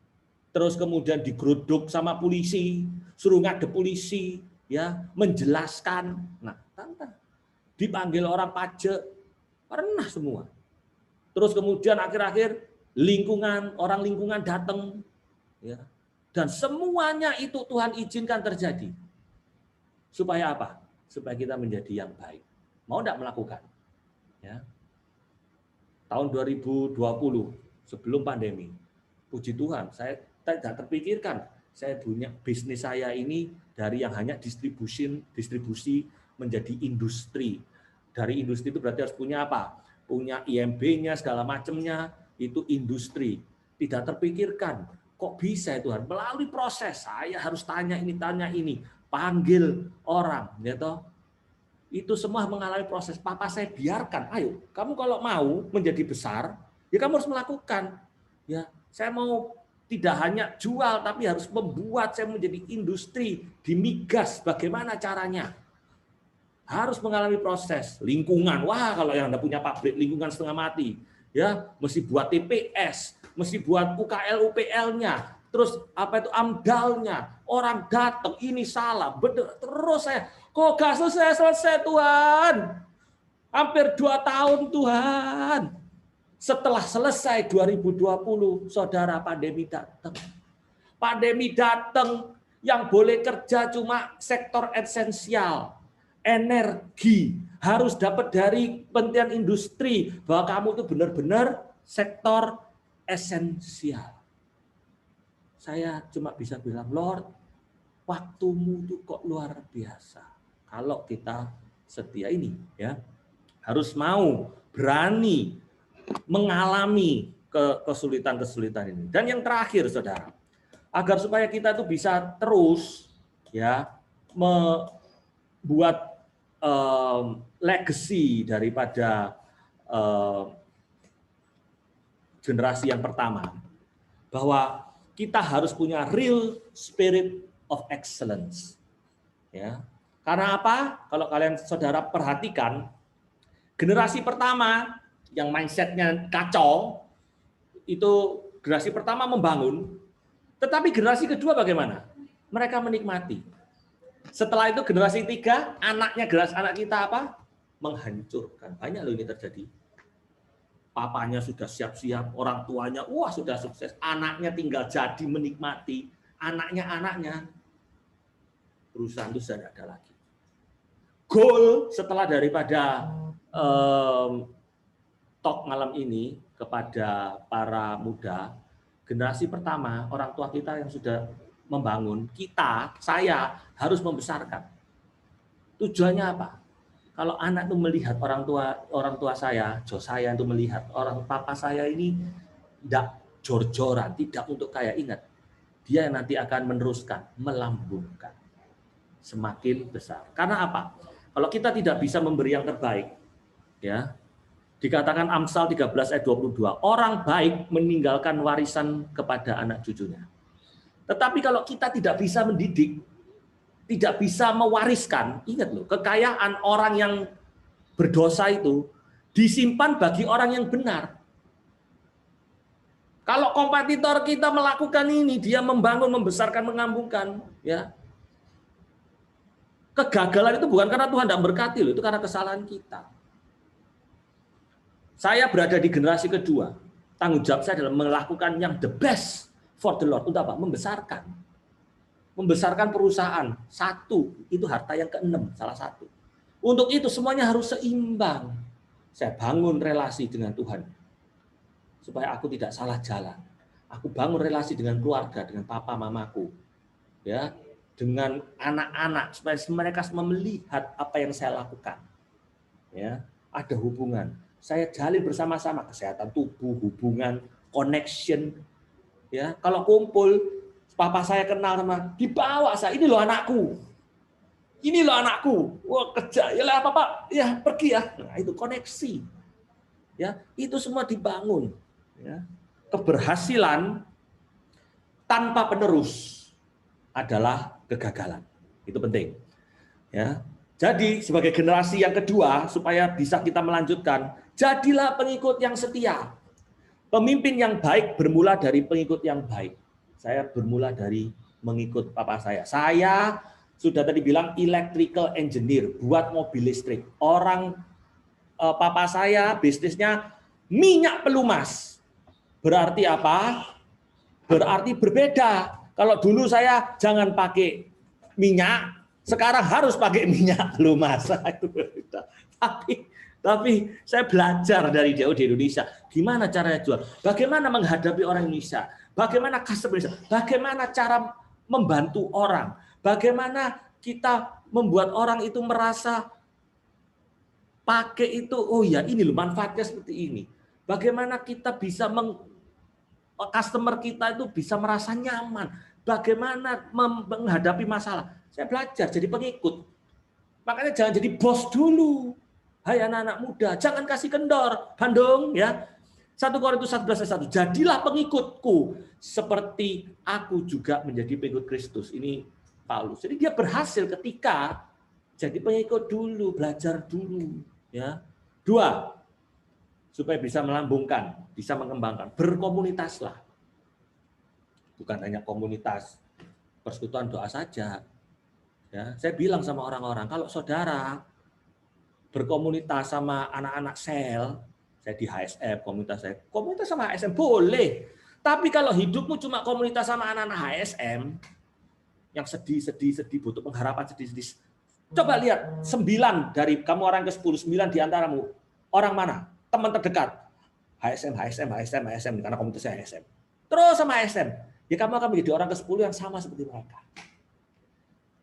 Terus kemudian digeruduk sama polisi, suruh ngadep polisi, ya, menjelaskan. Nah, dipanggil orang pajak, pernah semua. Terus kemudian akhir-akhir orang lingkungan datang, ya. Dan semuanya itu Tuhan izinkan terjadi. Supaya apa? Supaya kita menjadi yang baik. Mau enggak melakukan? Ya. Tahun 2020 sebelum pandemi, puji Tuhan, saya tidak terpikirkan saya punya bisnis saya ini dari yang hanya distribusi menjadi industri. Dari industri itu berarti harus punya apa? Punya IMB-nya, segala macamnya, itu industri. Tidak terpikirkan, kok bisa itu Tuhan? Melalui proses, saya harus tanya ini, panggil orang, ya toh. Itu semua mengalami proses. Papa saya biarkan, ayo, kamu kalau mau menjadi besar, ya kamu harus melakukan. Ya, saya mau tidak hanya jual, tapi harus membuat saya menjadi industri di migas. Bagaimana caranya? Harus mengalami proses. Lingkungan, wah kalau yang Anda punya pabrik lingkungan setengah mati, ya mesti buat TPS, mesti buat UKL UPL-nya, terus apa itu AMDAL-nya, orang datang ini salah, bener, terus saya kok gak selesai Tuhan, hampir 2 tahun Tuhan. Setelah selesai 2020, saudara, pandemi datang. Pandemi datang, yang boleh kerja cuma sektor esensial, energi, harus dapat dari Kementerian Industri bahwa kamu itu benar-benar sektor esensial. Saya cuma bisa bilang, Lord, waktumu itu kok luar biasa. Kalau kita setia ini, ya, harus mau berani mengalami kesulitan-kesulitan ini. Dan yang terakhir, saudara, agar supaya kita tuh bisa terus, ya, membuat legacy daripada generasi yang pertama, bahwa kita harus punya real spirit of excellence. Ya. Karena apa? Kalau kalian saudara perhatikan, generasi pertama yang mindsetnya kacau, itu generasi pertama membangun, tetapi generasi kedua bagaimana? Mereka menikmati. Setelah itu generasi 3, anaknya generasi anak kita apa? Menghancurkan. Banyak loh ini terjadi. Papanya sudah siap-siap, orang tuanya wah sudah sukses, anaknya tinggal jadi menikmati, anaknya perusahaan itu sudah ada lagi. Goal setelah daripada talk malam ini kepada para muda, generasi pertama, orang tua kita yang sudah membangun, saya harus membesarkan. Tujuannya apa? Kalau anak itu melihat orang tua saya, saya itu melihat orang papa saya ini tidak jor-joran, tidak untuk kaya, ingat, dia nanti akan meneruskan, melambungkan semakin besar. Karena apa? Kalau kita tidak bisa memberi yang terbaik, ya, dikatakan Amsal 13 ayat 22, orang baik meninggalkan warisan kepada anak cucunya. Tetapi kalau kita tidak bisa mendidik, tidak bisa mewariskan, ingat loh, kekayaan orang yang berdosa itu disimpan bagi orang yang benar. Kalau kompetitor kita melakukan ini, dia membangun, membesarkan, mengambungkan, ya. Kegagalan itu bukan karena Tuhan tidak berkati loh, itu karena kesalahan kita. Saya berada di generasi kedua. Tanggung jawab saya adalah melakukan yang the best for the Lord. Untuk apa? Membesarkan. Membesarkan perusahaan. 1, itu harta yang ke-6, salah satu. Untuk itu semuanya harus seimbang. Saya bangun relasi dengan Tuhan. Supaya aku tidak salah jalan. Aku bangun relasi dengan keluarga, dengan papa mamaku. Ya, dengan anak-anak supaya mereka semua melihat apa yang saya lakukan. Ya, ada hubungan. Saya jalin bersama-sama kesehatan tubuh, hubungan, connection. Ya, kalau kumpul, papa saya kenal sama, dibawa saya, ini loh anakku. Ini loh anakku. Wah, kerja. Ya lah papa, ya pergi ya. Nah, itu koneksi. Ya, itu semua dibangun. Ya. Keberhasilan tanpa penerus adalah kegagalan. Itu penting. Ya. Jadi sebagai generasi yang kedua, supaya bisa kita melanjutkan, jadilah pengikut yang setia. Pemimpin yang baik bermula dari pengikut yang baik. Saya bermula dari mengikut papa saya. Saya sudah tadi bilang electrical engineer, buat mobil listrik. Papa saya bisnisnya minyak pelumas. Berarti apa? Berarti berbeda. Kalau dulu saya jangan pakai minyak, sekarang harus pakai minyak pelumas. Tapi saya belajar dari dia di Indonesia. Gimana caranya jual? Bagaimana menghadapi orang Indonesia? Bagaimana customer Indonesia? Bagaimana cara membantu orang? Bagaimana kita membuat orang itu merasa pakai itu, oh ya ini loh manfaatnya seperti ini. Bagaimana kita bisa customer kita itu bisa merasa nyaman. Bagaimana menghadapi masalah. Saya belajar jadi pengikut. Makanya jangan jadi bos dulu. Hai anak-anak muda, jangan kasih kendor. Bandung ya. 1 Korintus 11:1. Jadilah pengikutku seperti aku juga menjadi pengikut Kristus. Ini Paulus. Jadi dia berhasil ketika jadi pengikut dulu, belajar dulu. Ya. 2, supaya bisa melambungkan, bisa mengembangkan. Berkomunitaslah. Bukan hanya komunitas persekutuan doa saja. Ya, saya bilang sama orang-orang, kalau saudara berkomunitas sama anak-anak sel, saya di HSM, komunitas sama HSM boleh. Tapi kalau hidupmu cuma komunitas sama anak-anak HSM, yang sedih, butuh pengharapan sedih. Coba lihat, 9 dari kamu orang ke-10, 9 di antaramu, orang mana? Teman terdekat. HSM, karena komunitasnya HSM. Terus sama HSM, ya kamu akan menjadi orang ke-10 yang sama seperti mereka.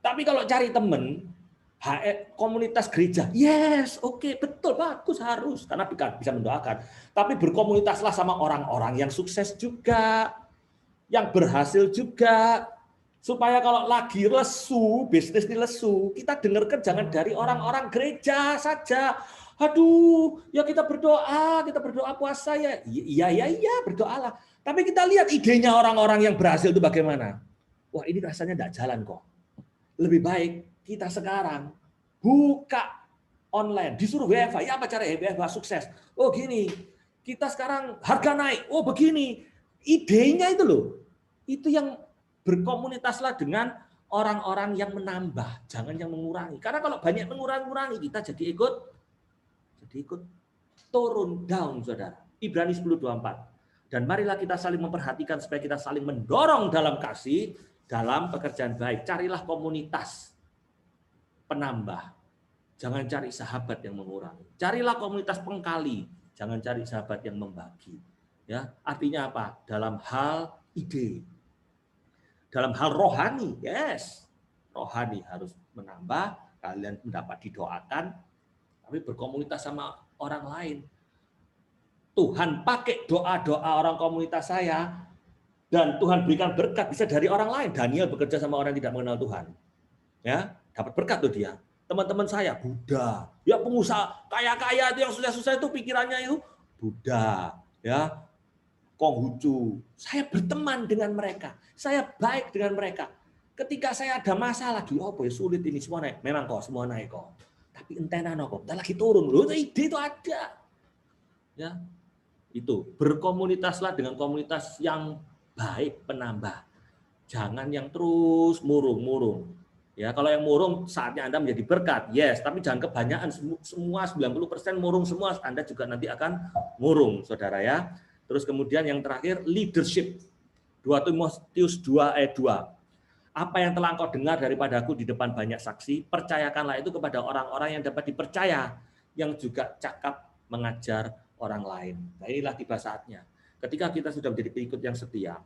Tapi kalau cari teman, komunitas gereja, yes, oke, betul, bagus, harus. Karena bisa mendoakan. Tapi berkomunitaslah sama orang-orang yang sukses juga, yang berhasil juga, supaya kalau lagi lesu, bisnis ini lesu, kita dengarkan jangan dari orang-orang gereja saja. Aduh, ya kita berdoa puasa ya. Iya, berdoalah. Tapi kita lihat idenya orang-orang yang berhasil itu bagaimana. Wah, ini rasanya enggak jalan kok. Lebih baik kita sekarang buka online, disuruh WFH. Ya apa cara WFH sukses? Oh gini, kita sekarang harga naik. Oh begini. Idenya itu loh. Itu yang berkomunitaslah dengan orang-orang yang menambah, jangan yang mengurangi. Karena kalau banyak mengurangi, kita jadi ikut turun down, saudara. Ibrani 10:24. Dan marilah kita saling memperhatikan supaya kita saling mendorong dalam kasih, dalam pekerjaan baik. Carilah komunitas penambah. Jangan cari sahabat yang mengurangi. Carilah komunitas pengkali. Jangan cari sahabat yang membagi. Ya, artinya apa? Dalam hal ide. Dalam hal rohani, yes. Rohani harus menambah, kalian mendapat didoakan, tapi berkomunitas sama orang lain. Tuhan pakai doa-doa orang komunitas saya, dan Tuhan berikan berkat bisa dari orang lain. Daniel bekerja sama orang yang tidak mengenal Tuhan. Ya, dapat berkat tuh dia. Teman-teman saya Buddha, ya pengusaha kaya-kaya itu yang susah-susah itu pikirannya itu Buddha, ya. Konghucu, saya berteman dengan mereka, saya baik dengan mereka. Ketika saya ada masalah, dulu apa ya sulit ini semua naik, memang kok semua naik kok. Tapi entena kok, kita lagi turun loh, ide itu ada. Ya, itu berkomunitaslah dengan komunitas yang baik penambah. Jangan yang terus murung. Ya, kalau yang murung saatnya Anda menjadi berkat, yes. Tapi jangan kebanyakan semua 90% murung semua, Anda juga nanti akan murung, saudara ya. Terus kemudian yang terakhir, leadership. 2 Timotius 2:2. Apa yang telah engkau dengar daripadaku di depan banyak saksi, percayakanlah itu kepada orang-orang yang dapat dipercaya, yang juga cakap mengajar orang lain. Nah inilah tiba saatnya. Ketika kita sudah menjadi pengikut yang setia,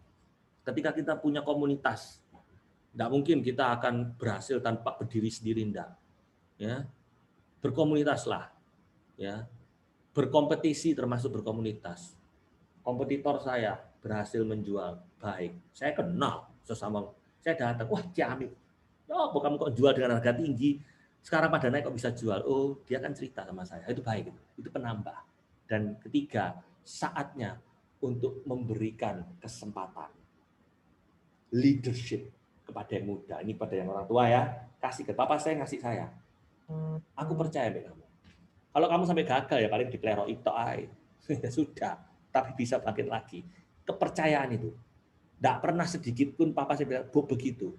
ketika kita punya komunitas, tidak mungkin kita akan berhasil tanpa berdiri sendiri, enggak. Ya. Berkomunitaslah. Ya. Berkompetisi termasuk berkomunitas. Kompetitor saya berhasil menjual baik. Saya kenal sesama. Saya datang, wah Ciamik. Oh, kamu kok jual dengan harga tinggi? Sekarang pada naik kok bisa jual? Oh, dia kan cerita sama saya. Itu baik. Itu penambah. Dan ketiga, saatnya untuk memberikan kesempatan. Leadership kepada yang muda. Ini pada yang orang tua ya. Kasih ke papa saya, ngasih saya. Aku percaya dengan kamu. Kalau kamu sampai gagal ya paling diklero itu aja. Ya sudah. Tapi bisa bangkit lagi. Kepercayaan itu. Tidak pernah sedikit pun papa saya bilang, begitu.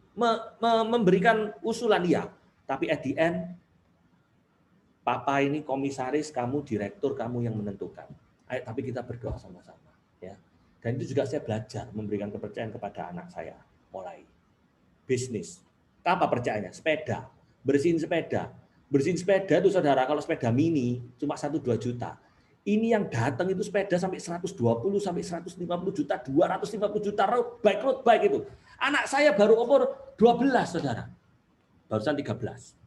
Memberikan usulan, ya. Tapi at the end, papa ini komisaris, kamu direktur, kamu yang menentukan. Ayo, tapi kita berdoa sama-sama. Ya. Dan itu juga saya belajar, memberikan kepercayaan kepada anak saya. Mulai. Bisnis. Apa percayanya? Sepeda. Bersihin sepeda. Bersihin sepeda itu saudara, kalau sepeda mini, cuma 1-2 juta. Ini yang datang itu sepeda sampai 120 sampai 150 juta, 250 juta road bike itu. Anak saya baru umur 12, saudara. Barusan 13.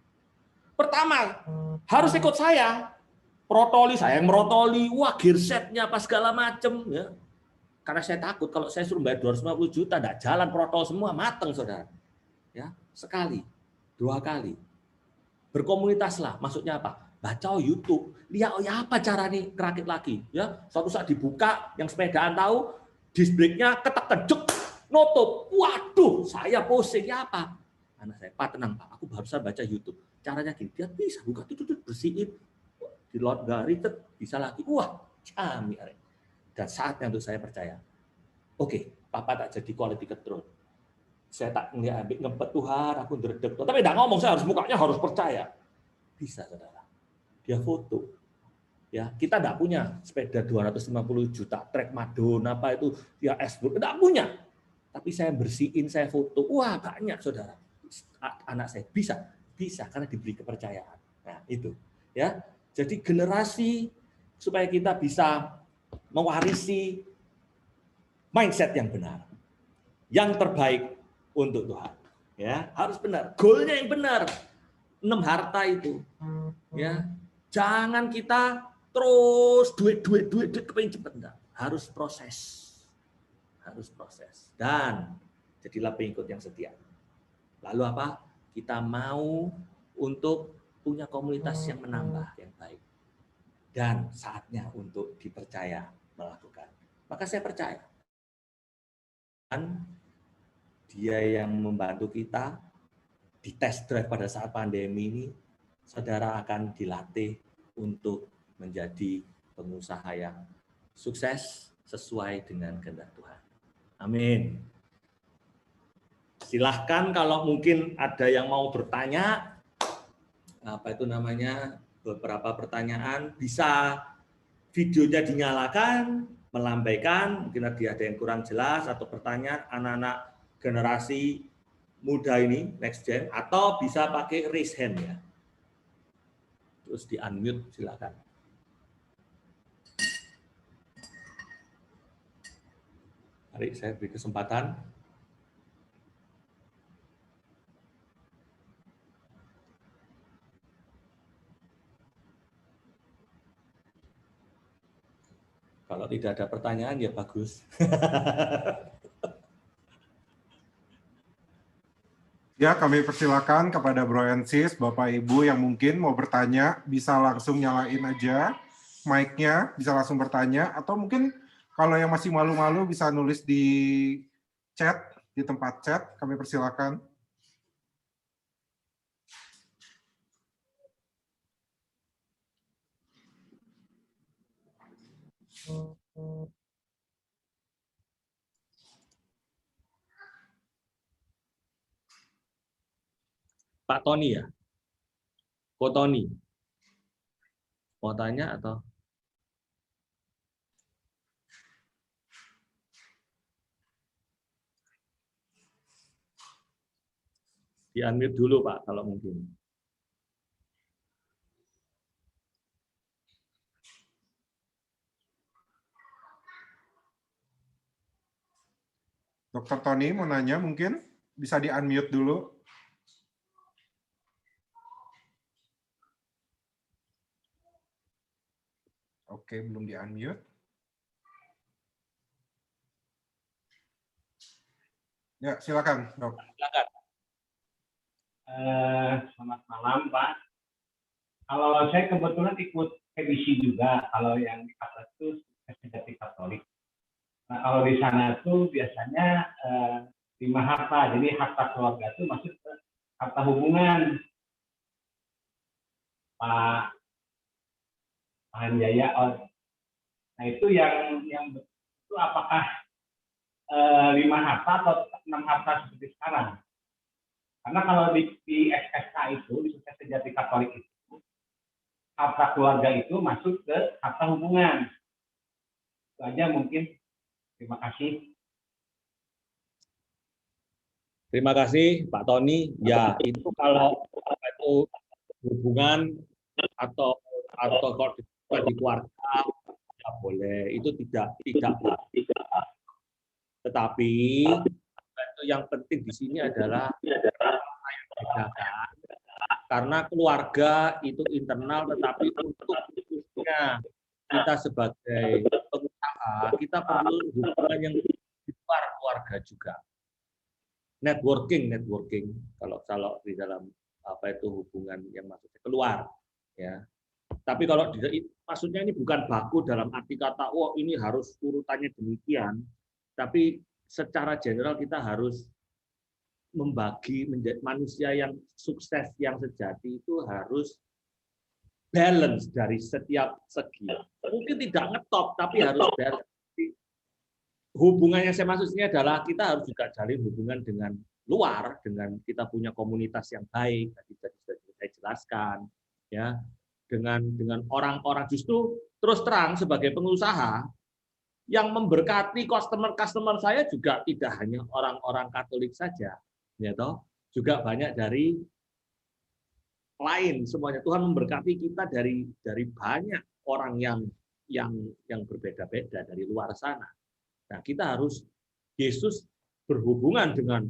Pertama, harus ikut saya. protoli, saya yang merotoli, wah gearsetnya apa segala macem ya. Karena saya takut kalau saya suruh bayar 250 juta, enggak jalan protol semua, mateng saudara. Ya, sekali, 2 kali. Berkomunitaslah, maksudnya apa? Baca YouTube, lihat oh ya apa cara nih kerakit lagi. Ya, suatu saat dibuka, yang sepedaan tahu, disc brake-nya ketek jek, nutup. Waduh, saya pusing ya apa? Anak saya, Pak tenang Pak, aku barusan baca YouTube. Caranya gini, dia bisa buka tutut bersihin, di logari bisa lagi. Wah, kami. Dan saatnya untuk saya percaya. Oke, Papa tak jadi quality control. Saya tak ambil ngempet Tuhan, aku ndredeg. Tapi enggak ngomong, saya harus mukanya harus percaya. Bisa, saudara. Dia foto. Ya, kita enggak punya sepeda 250 juta, trek Madonna apa itu, dia S-Book, enggak punya. Tapi saya bersihin, saya foto. Wah, banyak, saudara. Anak saya bisa karena diberi kepercayaan. Nah, itu. Ya. Jadi generasi supaya kita bisa mewarisi mindset yang benar. Yang terbaik untuk Tuhan. Ya, harus benar. Goalnya yang benar. 6 harta itu. Ya. Jangan kita terus duit kepengen cepet enggak. Harus proses. Harus proses. Dan jadilah pengikut yang setia. Lalu apa? Kita mau untuk punya komunitas yang menambah, yang baik. Dan saatnya untuk dipercaya melakukan. Maka saya percaya. Dan dia yang membantu kita di test drive pada saat pandemi ini, saudara akan dilatih untuk menjadi pengusaha yang sukses sesuai dengan kehendak Tuhan. Amin. Silahkan kalau mungkin ada yang mau bertanya, beberapa pertanyaan, bisa videonya dinyalakan, melambaikan, mungkin ada yang kurang jelas atau pertanyaan anak-anak generasi muda ini, next gen, atau bisa pakai raise hand ya. Terus di unmute, silakan. Mari saya beri kesempatan. Kalau tidak ada pertanyaan ya bagus. Ya, kami persilakan kepada Bro and Sis, Bapak Ibu yang mungkin mau bertanya, bisa langsung nyalain aja mic-nya, bisa langsung bertanya, atau mungkin kalau yang masih malu-malu bisa nulis di chat, di tempat chat, kami persilakan. Pak Tony ya? Ko Tony. Mau tanya atau? Di unmute dulu Pak kalau mungkin. Dr. Tony mau nanya mungkin? Bisa di unmute dulu. Oke, belum di unmute. Ya, silakan, Dok. Silakan. Selamat malam, Pak. Kalau saya kebetulan ikut PBC juga, kalau yang di Katolik itu sejati Katolik. Nah, kalau di sana tuh biasanya 5 harta, jadi harta keluarga itu masuk ke harta hubungan. Pak Hanjaya, nah itu yang itu apakah 5 harta atau 6 harta seperti sekarang? Karena kalau di SSK itu, di Sukses Sejati Katolik itu, harta keluarga itu masuk ke harta hubungan. Itu aja mungkin. Terima kasih. Terima kasih Pak Tony. Ya, itu kalau itu hubungan atau kalau di keluarga ya boleh, itu tidak. Tetapi itu yang penting di sini adalah yang bedakan. Karena keluarga itu internal, tetapi untuk sebetulnya kita sebagai pengusaha, kita perlu hubungan yang di luar keluarga juga. Networking kalau di dalam apa itu hubungan yang maksudnya keluar, ya. Tapi kalau maksudnya ini bukan baku dalam arti kata, oh ini harus urutannya demikian. Tapi secara general kita harus membagi menjadi manusia yang sukses, yang sejati itu harus balance dari setiap segi. Mungkin tidak ngetop, tapi harus balance. Hubungannya saya maksudnya adalah kita harus juga jalin hubungan dengan luar, dengan kita punya komunitas yang baik, tadi sudah saya jelaskan, ya, dengan orang-orang. Justru terus terang sebagai pengusaha yang memberkati customer saya juga tidak hanya orang-orang Katolik saja, ya toh, juga banyak dari lain semuanya. Tuhan memberkati kita dari banyak orang yang berbeda-beda dari luar sana. Nah, kita harus Yesus berhubungan dengan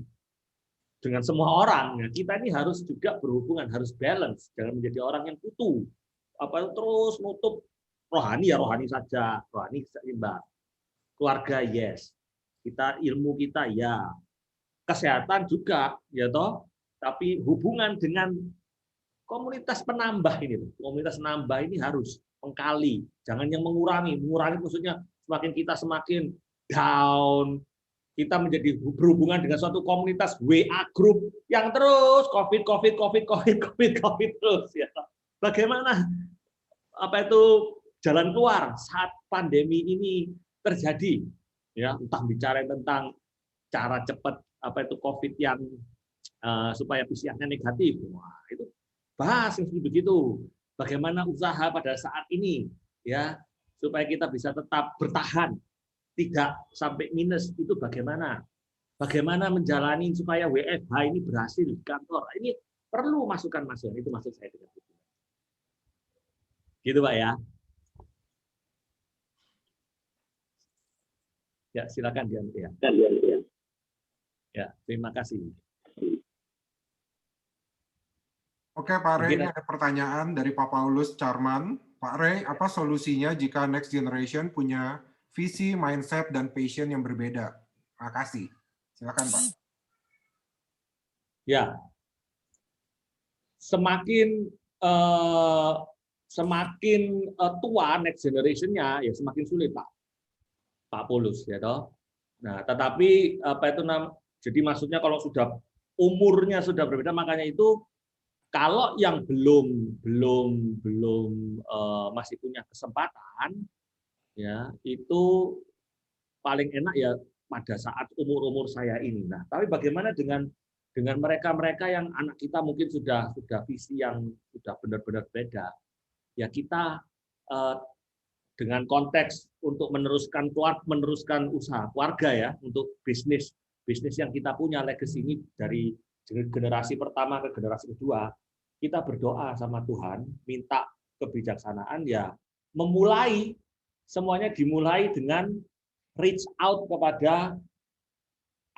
semua orang. Nah, kita ini harus juga berhubungan, harus balance, jangan menjadi orang yang kutu. Terus nutup rohani ya rohani saja, rohani seimbang. Keluarga yes, kita ilmu kita ya, kesehatan juga ya toh. Tapi hubungan dengan komunitas penambah ini, komunitas penambah ini harus mengkali, jangan yang mengurangi. Mengurangi maksudnya semakin kita semakin down, kita menjadi berhubungan dengan suatu komunitas WA group yang terus COVID terus ya. Bagaimana jalan keluar saat pandemi ini terjadi? Ya, entah bicara tentang cara cepat COVID yang supaya PCR-nya negatif. Wah, itu bahas yang begitu. Bagaimana usaha pada saat ini ya supaya kita bisa tetap bertahan, tidak sampai minus, itu bagaimana? Bagaimana menjalani supaya WFH ini berhasil di kantor? Ini perlu masukan-masukan. Itu maksud saya dengan itu. Gitu Pak ya. Ya, silakan Dian. Ya, terima kasih. Oke Pak Rey, ini ada pertanyaan dari Pak Paulus Charman. Pak Rey, apa solusinya jika next generation punya visi, mindset, dan passion yang berbeda? Terima kasih. Silakan Pak. Ya, semakin tua next generation-nya, ya semakin sulit Pak Paulus, ya toh. Nah, tetapi jadi maksudnya kalau sudah umurnya sudah berbeda, makanya itu kalau yang belum masih punya kesempatan, ya itu paling enak ya pada saat umur saya ini. Nah, tapi bagaimana dengan mereka yang anak kita mungkin sudah visi yang sudah benar-benar beda? Ya kita dengan konteks untuk meneruskan usaha keluarga ya, untuk bisnis yang kita punya, legacy ini dari generasi pertama ke generasi kedua, kita berdoa sama Tuhan, minta kebijaksanaan ya, semuanya dimulai dengan reach out kepada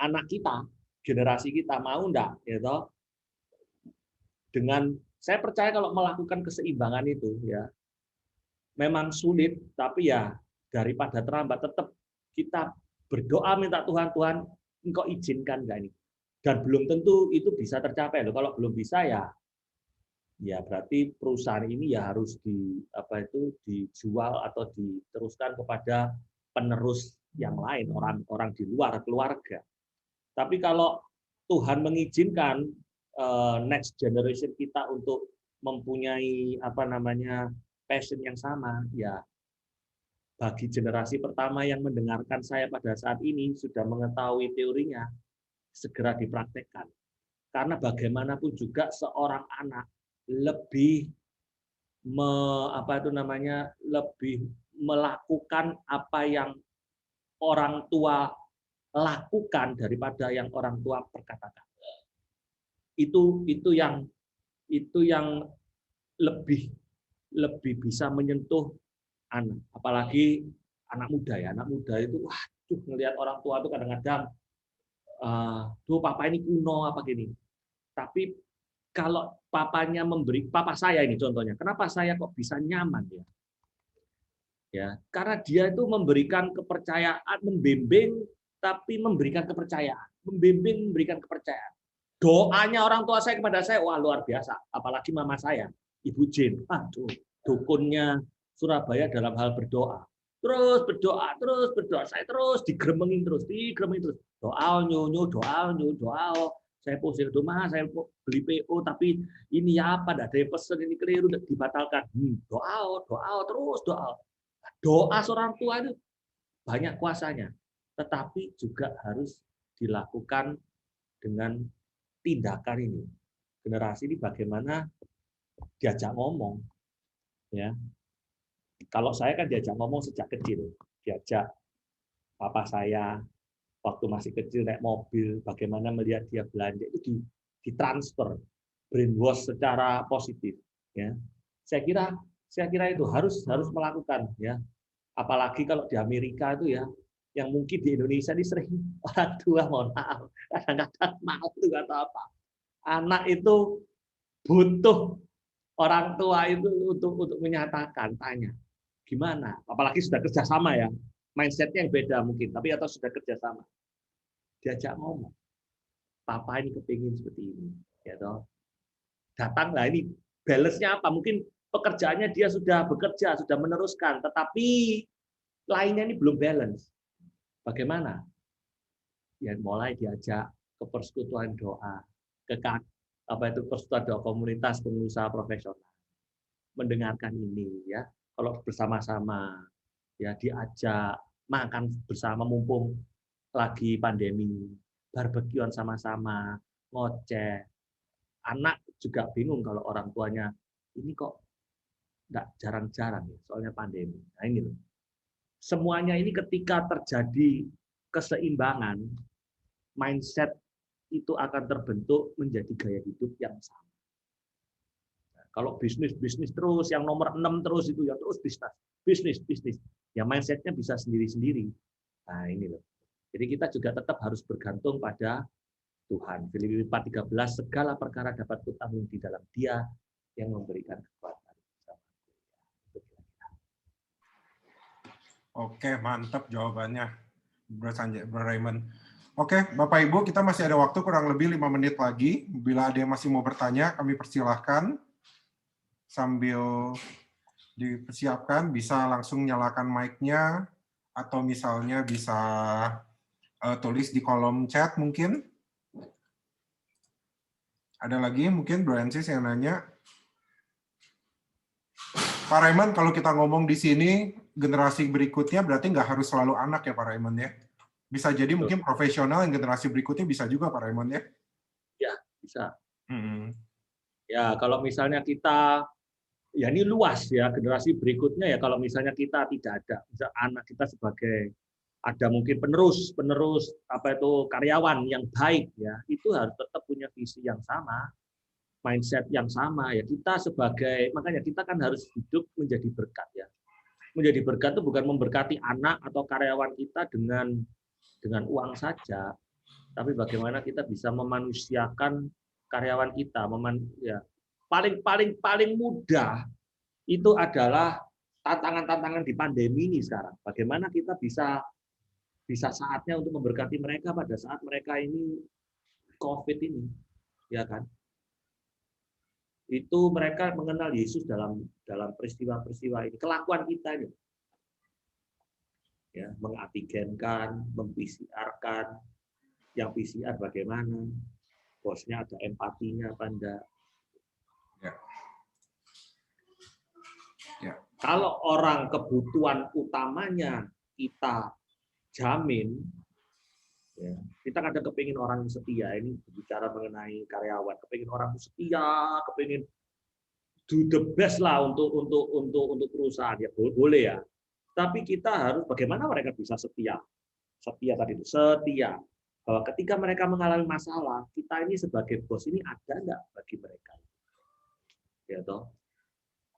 anak kita, generasi kita, mau enggak, gitu. Saya percaya kalau melakukan keseimbangan itu ya, memang sulit, tapi ya daripada terlambat, tetap kita berdoa minta Tuhan, Engkau izinkan enggak ini? Dan belum tentu itu bisa tercapai loh. Kalau belum bisa ya berarti perusahaan ini ya harus dijual atau diteruskan kepada penerus yang lain, orang di luar keluarga. Tapi kalau Tuhan mengizinkan next generation kita untuk mempunyai passion yang sama, ya bagi generasi pertama yang mendengarkan saya pada saat ini sudah mengetahui teorinya, segera dipraktekkan. Karena bagaimanapun juga seorang anak lebih lebih melakukan apa yang orang tua lakukan daripada yang orang tua perkatakan. Itu yang lebih bisa menyentuh anak, apalagi anak muda ya. Anak muda itu ngelihat orang tua itu kadang-kadang papa ini kuno apa gini. Tapi kalau papa saya ini contohnya, kenapa saya kok bisa nyaman ya? Ya, karena dia itu memberikan kepercayaan, membimbing, tapi memberikan kepercayaan, membimbing, memberikan kepercayaan. Doanya orang tua saya kepada saya, wah luar biasa. Apalagi mama saya, Ibu Jin. Aduh, dukunnya Surabaya dalam hal berdoa. Terus berdoa. Saya terus digremengin terus. Doa, nyonyo, doa. Saya posting rumah, saya beli PO, tapi ini apa? Tidak ada yang pesen, ini keliru, dibatalkan. Doa, terus doa. Doa seorang tua itu banyak kuasanya, tetapi juga harus dilakukan dengan tindakan ini. Generasi ini bagaimana diajak ngomong, ya. Kalau saya kan diajak ngomong sejak kecil, diajak papa saya waktu masih kecil naik mobil, bagaimana melihat dia belanja itu ditransfer, brainwash secara positif, ya. Saya kira itu harus melakukan, ya. Apalagi kalau di Amerika itu ya, yang mungkin di Indonesia ini sering orang tua, mohon maaf, kadang-kadang mau itu atau apa. Anak itu butuh orang tua itu untuk menyatakan, tanya gimana. Apalagi sudah kerjasama ya, mindsetnya yang beda mungkin, tapi atau sudah kerjasama, diajak ngomong. Papa ini kepingin seperti ini, ya toh. Datanglah ini balance-nya apa? Mungkin pekerjaannya dia sudah bekerja, sudah meneruskan, tetapi lainnya ini belum balance. Bagaimana? Ya mulai diajak ke persekutuan doa, ke persekutuan doa komunitas pengusaha profesional. Mendengarkan ini ya. Kalau bersama-sama ya diajak makan bersama mumpung lagi pandemi, barbekyuan sama-sama, ngoceh. Anak juga bingung kalau orang tuanya ini kok enggak jarang-jarang ya, soalnya pandemi. Nah ini loh. Semuanya ini ketika terjadi keseimbangan, mindset itu akan terbentuk menjadi gaya hidup yang sama. Nah, kalau bisnis terus, yang nomor 6 terus itu ya terus bisnis, ya mindsetnya bisa sendiri-sendiri. Nah ini loh. Jadi kita juga tetap harus bergantung pada Tuhan. Filipi 4:13, segala perkara dapat kutanggung di dalam Dia yang memberikan kekuatan. Oke, mantap jawabannya, Bro Sanjay, Bro Raymond. Oke, Bapak Ibu, kita masih ada waktu kurang lebih 5 menit lagi. Bila ada yang masih mau bertanya, kami persilahkan. Sambil dipersiapkan, bisa langsung nyalakan mic-nya, atau misalnya bisa tulis di kolom chat mungkin. Ada lagi mungkin Bro Ensis yang nanya. Pak Raymond, kalau kita ngomong di sini, generasi berikutnya berarti nggak harus selalu anak ya Pak Raymond ya? Bisa jadi mungkin profesional yang generasi berikutnya bisa juga Pak Raymond ya? Ya, bisa. Ya, kalau misalnya kita, ya ini luas ya, generasi berikutnya ya kalau misalnya kita tidak ada, misal anak kita sebagai, ada mungkin penerus apa itu karyawan yang baik ya, itu harus tetap punya visi yang sama, mindset yang sama ya. Kita sebagai, makanya kita kan harus hidup menjadi berkat ya. Menjadi berkat itu bukan memberkati anak atau karyawan kita dengan uang saja, tapi bagaimana kita bisa memanusiakan karyawan kita. Ya, paling mudah itu adalah tantangan di pandemi ini sekarang. Bagaimana kita bisa saatnya untuk memberkati mereka pada saat mereka ini COVID ini, ya kan? Itu mereka mengenal Yesus dalam peristiwa-peristiwa ini, kelakuan kita ini, ya, mengantigenkan, mem-PCR-kan, yang PCR bagaimana, bosnya ada empatinya apa enggak. Ya. Ya. Kalau orang kebutuhan utamanya kita jamin, ya, kita kadang kepingin orang setia, ini bicara mengenai karyawan, kepingin orang setia, kepingin do the best lah untuk perusahaan, ya boleh ya. Tapi kita harus bagaimana mereka bisa setia tadi itu, setia. Bahwa ketika mereka mengalami masalah, kita ini sebagai bos ini ada enggak bagi mereka? Ya toh.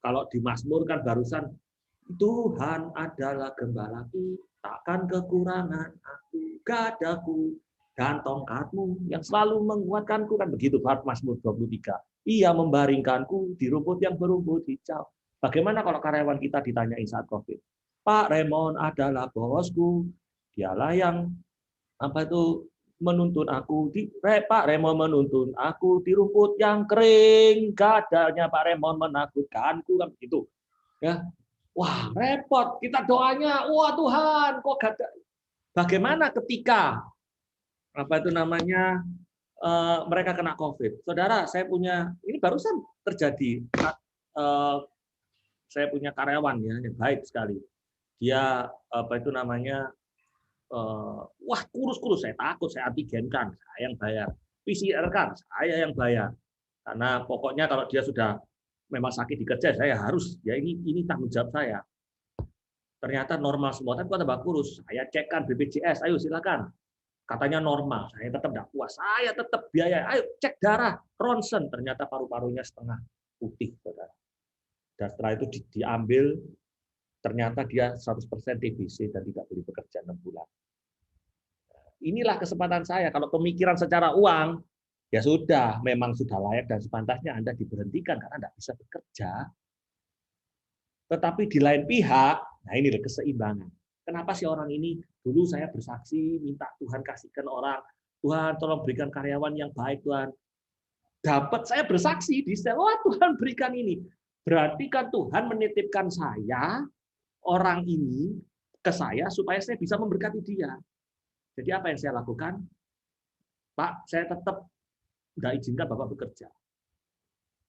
Kalau di Mazmur kan barusan, Tuhan adalah gembalaku, takkan kekurangan aku, gadaku, dan tongkatmu yang selalu menguatkanku, kan begitu Mazmur 23. Ia membaringkanku di rumput yang berumput hijau. Bagaimana kalau karyawan kita ditanyain saat COVID? Pak Raymond adalah bosku, dialah yang menuntun aku. Pak Raymond menuntun aku di rumput yang kering, gadanya Pak Raymond menakutkanku, kan begitu. Ya, wah repot. Kita doanya, wah Tuhan, kok gak. Bagaimana ketika mereka kena COVID? Saudara, saya punya, ini barusan terjadi. Saya punya karyawan ya yang baik sekali. Dia wah kurus-kurus, saya takut, saya antigenkan, saya yang bayar. PCR kan, saya yang bayar. Karena pokoknya kalau dia sudah memang sakit di kerja, saya harus, ya ini tanggung jawab saya. Ternyata normal semua, tapi kok tambah kurus. Saya cekkan BPJS, ayo silakan. Katanya normal, saya tetap tidak puas. Saya tetap biaya, ayo cek darah, ronsen. Ternyata paru-parunya setengah putih, saudara. Dan setelah itu diambil, ternyata dia 100% TBC dan tidak boleh bekerja 6 bulan. Inilah kesempatan saya. Kalau pemikiran secara uang, ya sudah, memang sudah layak dan sepantasnya Anda diberhentikan karena tidak bisa bekerja. Tetapi di lain pihak, nah ini keseimbangan. Kenapa sih orang ini, dulu saya bersaksi, minta Tuhan kasihkan orang, Tuhan tolong berikan karyawan yang baik, Tuhan. Dapat saya bersaksi di sel, wah Tuhan berikan ini. Berarti kan Tuhan menitipkan saya, orang ini, ke saya, supaya saya bisa memberkati dia. Jadi apa yang saya lakukan? Pak, saya tetap nggak izinkan Bapak bekerja.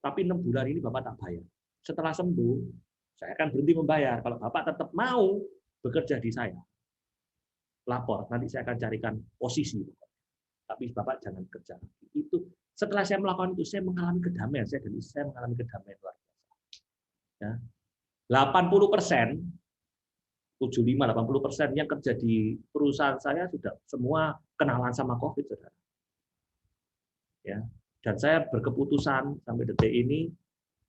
Tapi 6 bulan ini Bapak tak bayar. Setelah sembuh, saya akan berhenti membayar. Kalau Bapak tetap mau bekerja di saya, lapor. Nanti saya akan carikan posisi. Tapi Bapak jangan kerja. Itu setelah saya melakukan itu, saya mengalami kedamaian. Saya mengalami kedamaian luar biasa. Ya. 80%, 75-80% yang kerja di perusahaan saya sudah semua kenalan sama COVID, saudara. Ya. Dan saya berkeputusan sampai detik ini,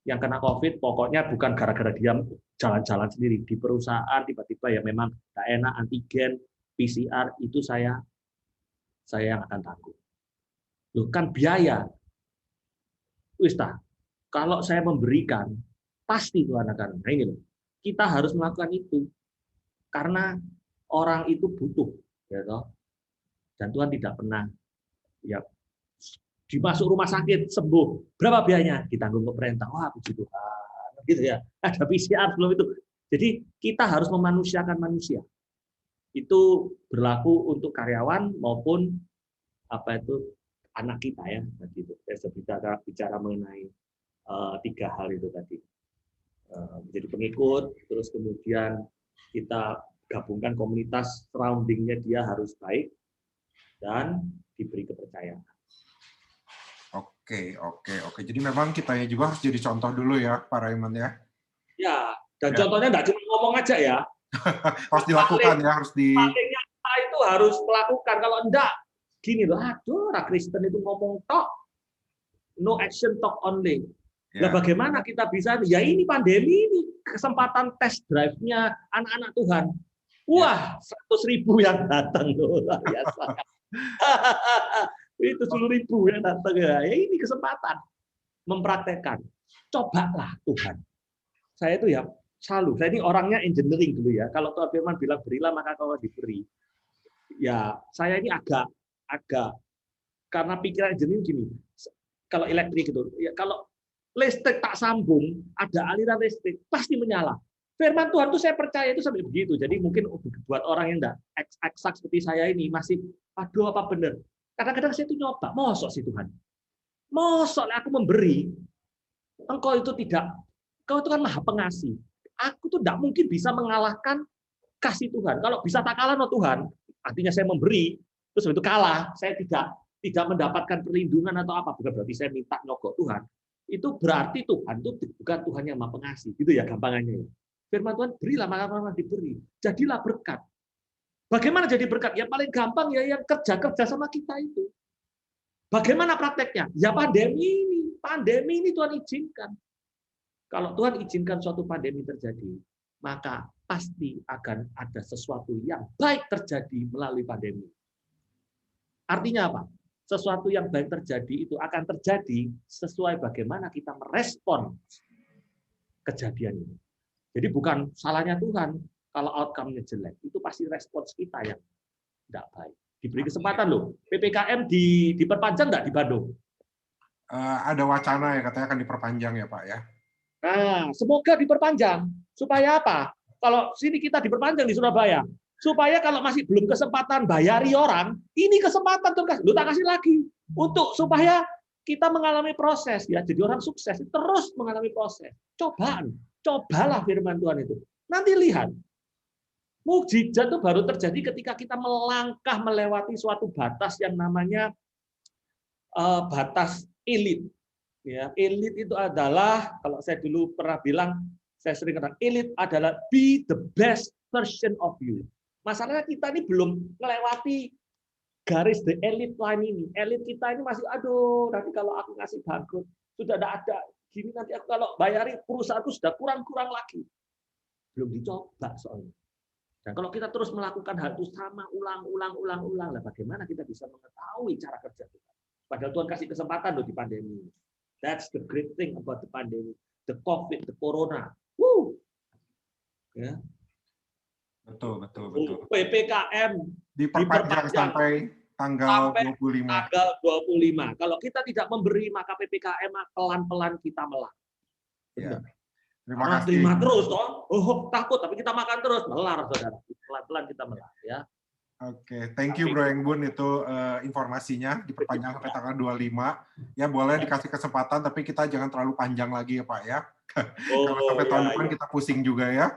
yang kena COVID pokoknya bukan gara-gara dia jalan-jalan sendiri di perusahaan, tiba-tiba ya memang tidak enak, antigen, PCR, itu saya yang akan tanggung. Loh kan biaya. Kalau saya memberikan, pasti Tuhan akan. Nah ini loh, kita harus melakukan itu. Karena orang itu butuh. Ya toh? Dan Tuhan tidak pernah ya dimasuk rumah sakit sembuh, berapa biayanya? Ditanggung pemerintah. Wah, puji Tuhan, gitu ya. Ada PCR belum itu. Jadi kita harus memanusiakan manusia. Itu berlaku untuk karyawan maupun anak kita ya. Gitu. Saya bicara mengenai 3 hal itu tadi. Menjadi pengikut, terus kemudian kita gabungkan komunitas surrounding-nya dia harus baik dan diberi kepercayaan. Oke. Jadi memang kitanya juga harus jadi contoh dulu ya, Pak Raymond ya. Ya, dan contohnya nggak cuma ngomong aja ya. Harus dilakukan ya, harus di. Palingnya kita itu harus melakukan. Kalau enggak, gini loh, orang Kristen itu ngomong tok, no action talk only. Nah, bagaimana kita bisa? Ya ini pandemi ini kesempatan test drive-nya anak-anak Tuhan. Wah, 100.000 yang datang loh, luar biasa. Itu 10.000 yang datang ya. Ini kesempatan mempraktekkan. Cobalah Tuhan. Saya itu ya selalu. Saya ini orangnya engineering dulu ya. Kalau Tuhan Firman bilang berilah maka kau diberi. Ya saya ini agak karena pikiran engineering gini. Kalau elektrik itu, ya kalau listrik tak sambung, ada aliran listrik pasti menyala. Firman Tuhan itu saya percaya itu sampai begitu. Jadi mungkin buat orang yang enggak eksak seperti saya ini masih aduh apa benar. Kadang-kadang saya itu nyoba, mosok sih Tuhan. Mosok aku memberi, engkau itu kan maha pengasih. Aku tuh tidak mungkin bisa mengalahkan kasih Tuhan. Kalau bisa tak kalah no Tuhan, artinya saya memberi, terus itu kalah, saya tidak mendapatkan perlindungan atau apa. Bukan berarti saya minta nyogok Tuhan. Itu berarti Tuhan itu bukan Tuhan yang maha pengasih. Gitu ya gampangannya. Firman Tuhan, berilah maka kau diberi. Jadilah berkat. Bagaimana jadi berkat? Ya paling gampang ya yang kerja sama kita itu. Bagaimana prakteknya? Ya pandemi ini Tuhan izinkan. Kalau Tuhan izinkan suatu pandemi terjadi, maka pasti akan ada sesuatu yang baik terjadi melalui pandemi. Artinya apa? Sesuatu yang baik terjadi itu akan terjadi sesuai bagaimana kita merespon kejadian ini. Jadi bukan salahnya Tuhan. kalau outcome-nya jelek, itu pasti respons kita yang tidak baik. Diberi kesempatan loh. PPKM diperpanjang nggak di Bandung? Ada wacana ya katanya akan diperpanjang ya Pak ya. Nah, semoga diperpanjang. Supaya apa? Kalau sini kita diperpanjang di Surabaya, supaya kalau masih belum kesempatan bayari orang, ini kesempatan tuh lu tak kasih lagi untuk supaya kita mengalami proses ya. Jadi orang sukses terus mengalami proses. Cobalah firman Tuhan itu. Nanti lihat. Mukjizat itu baru terjadi ketika kita melangkah melewati suatu batas yang namanya batas elit. Ya, elit itu adalah, kalau saya dulu pernah bilang, saya sering katakan, elit adalah be the best version of you. Masalahnya kita ini belum melewati garis the elite line ini. Elit kita ini masih, aduh, nanti kalau aku ngasih bangkrut, sudah ada gini, nanti aku kalau bayari perusahaan itu sudah kurang-kurang lagi. Belum dicoba soalnya. Dan kalau kita terus melakukan hal itu sama, ulang, lah bagaimana kita bisa mengetahui cara kerja kita? Padahal Tuhan kasih kesempatan loh di pandemi. That's the great thing about the pandemic, the COVID, the corona. Woo. Ya. Betul. PPKM Diperpanjang sampai tanggal 25. Tanggal 25. Kalau kita tidak memberi, maka PPKM pelan-pelan kita melar. Ya. Terima kasih. Terima terus toh. Oh, takut tapi kita makan terus, melar Saudara. Pelan-pelan kita melar ya. Oke, thank you Bro Enggun itu informasinya diperpanjang sampai tanggal 25. Ya boleh dikasih kesempatan tapi kita jangan terlalu panjang lagi ya Pak ya. Karena sampai tahun depan kita pusing juga ya.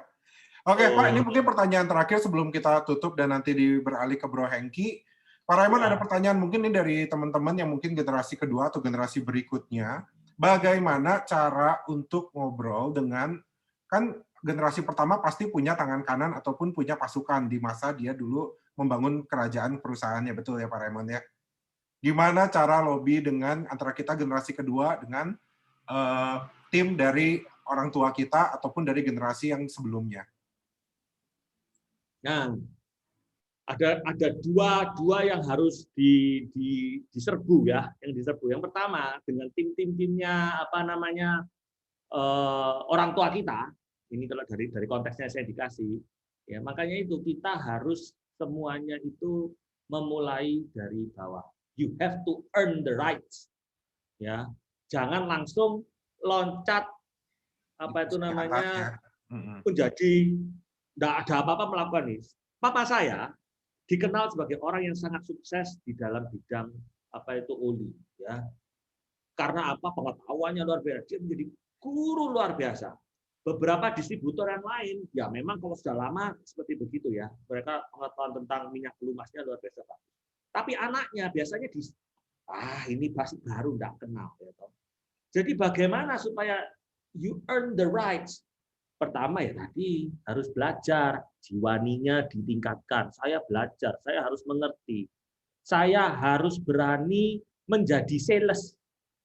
Oke Pak, ini mungkin pertanyaan terakhir sebelum kita tutup dan nanti beralih ke Bro Hengki. Pak Raymond ada pertanyaan mungkin ini dari teman-teman yang mungkin generasi kedua atau generasi berikutnya. Bagaimana cara untuk ngobrol dengan, kan generasi pertama pasti punya tangan kanan ataupun punya pasukan di masa dia dulu membangun kerajaan perusahaannya, betul ya Pak Raymond ya? Gimana cara lobby dengan antara kita generasi kedua dengan tim dari orang tua kita ataupun dari generasi yang sebelumnya? Nah, ada dua yang harus diserbu ya, yang diserbu. Yang pertama dengan timnya orang tua kita. Ini kalau dari konteksnya saya dikasih, ya makanya itu kita harus semuanya itu memulai dari bawah. You have to earn the rights. Ya, jangan langsung loncat menjadi tidak ada apa-apa melakukan ini. Papa saya dikenal sebagai orang yang sangat sukses di dalam bidang oli, ya. Karena pengetahuannya luar biasa, dia menjadi guru luar biasa. Beberapa distributor yang lain, ya memang kalau sudah lama seperti begitu ya, mereka pengetahuan tentang minyak pelumasnya luar biasa Pak. Tapi anaknya biasanya ini pasti baru tidak kenal. Ya, jadi bagaimana supaya you earn the rights? Pertama ya tadi harus belajar, jiwaninya ditingkatkan. Saya belajar, saya harus mengerti. Saya harus berani menjadi sales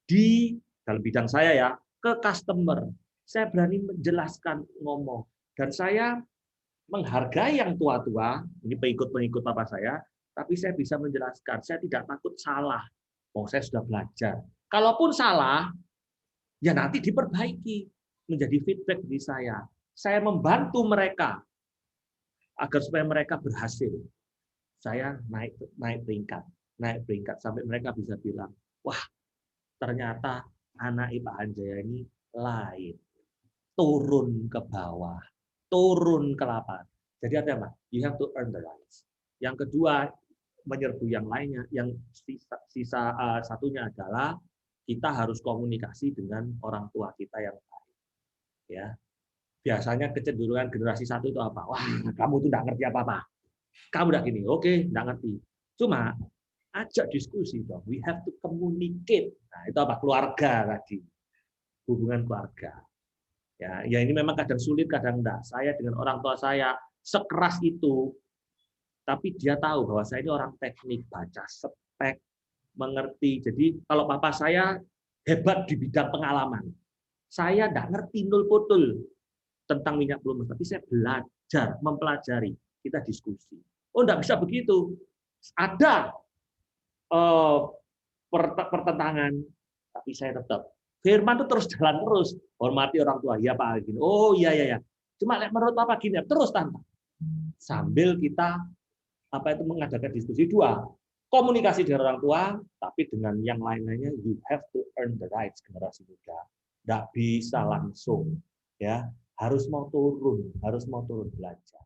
di dalam bidang saya ya, ke customer. Saya berani menjelaskan ngomong dan saya menghargai yang tua-tua, ini pengikut-pengikut papa saya, tapi saya bisa menjelaskan, saya tidak takut salah. Saya sudah belajar. Kalaupun salah, ya nanti diperbaiki. Menjadi feedback dari saya. Saya membantu mereka agar supaya mereka berhasil. Saya naik peringkat sampai mereka bisa bilang, wah ternyata anak Pak Hanjaya ini lain, turun ke bawah, turun ke lapangan. Jadi apa? You have to earn the rights. Yang kedua menyerbu yang lainnya, yang sisa satunya adalah kita harus komunikasi dengan orang tua kita yang ya, biasanya kecenderungan generasi satu itu apa? Wah, kamu tuh nggak ngerti apa-apa. Kamu udah gini, oke, nggak ngerti. Cuma ajak diskusi dong. We have to communicate. Nah, itu apa? Keluarga tadi, hubungan keluarga. Ya ini memang kadang sulit, kadang enggak. Saya dengan orang tua saya sekeras itu, tapi dia tahu bahwa saya ini orang teknik, baca spek, mengerti. Jadi kalau papa saya hebat di bidang pengalaman. Saya tidak ngerti nul putul tentang minyak pelumas, tapi saya belajar, mempelajari, kita diskusi. Oh, tidak bisa begitu. Ada pertentangan, tapi saya tetap. Firman itu terus jalan terus. Hormati orang tua. Ya Pak, gini. Oh iya. Cuma menurut Papa gini, terus Tante. sambil kita mengadakan diskusi. Dua, komunikasi dengan orang tua, tapi dengan yang lain-lainnya, you have to earn the rights, generasi muda. Nggak bisa langsung, ya, harus mau turun belajar.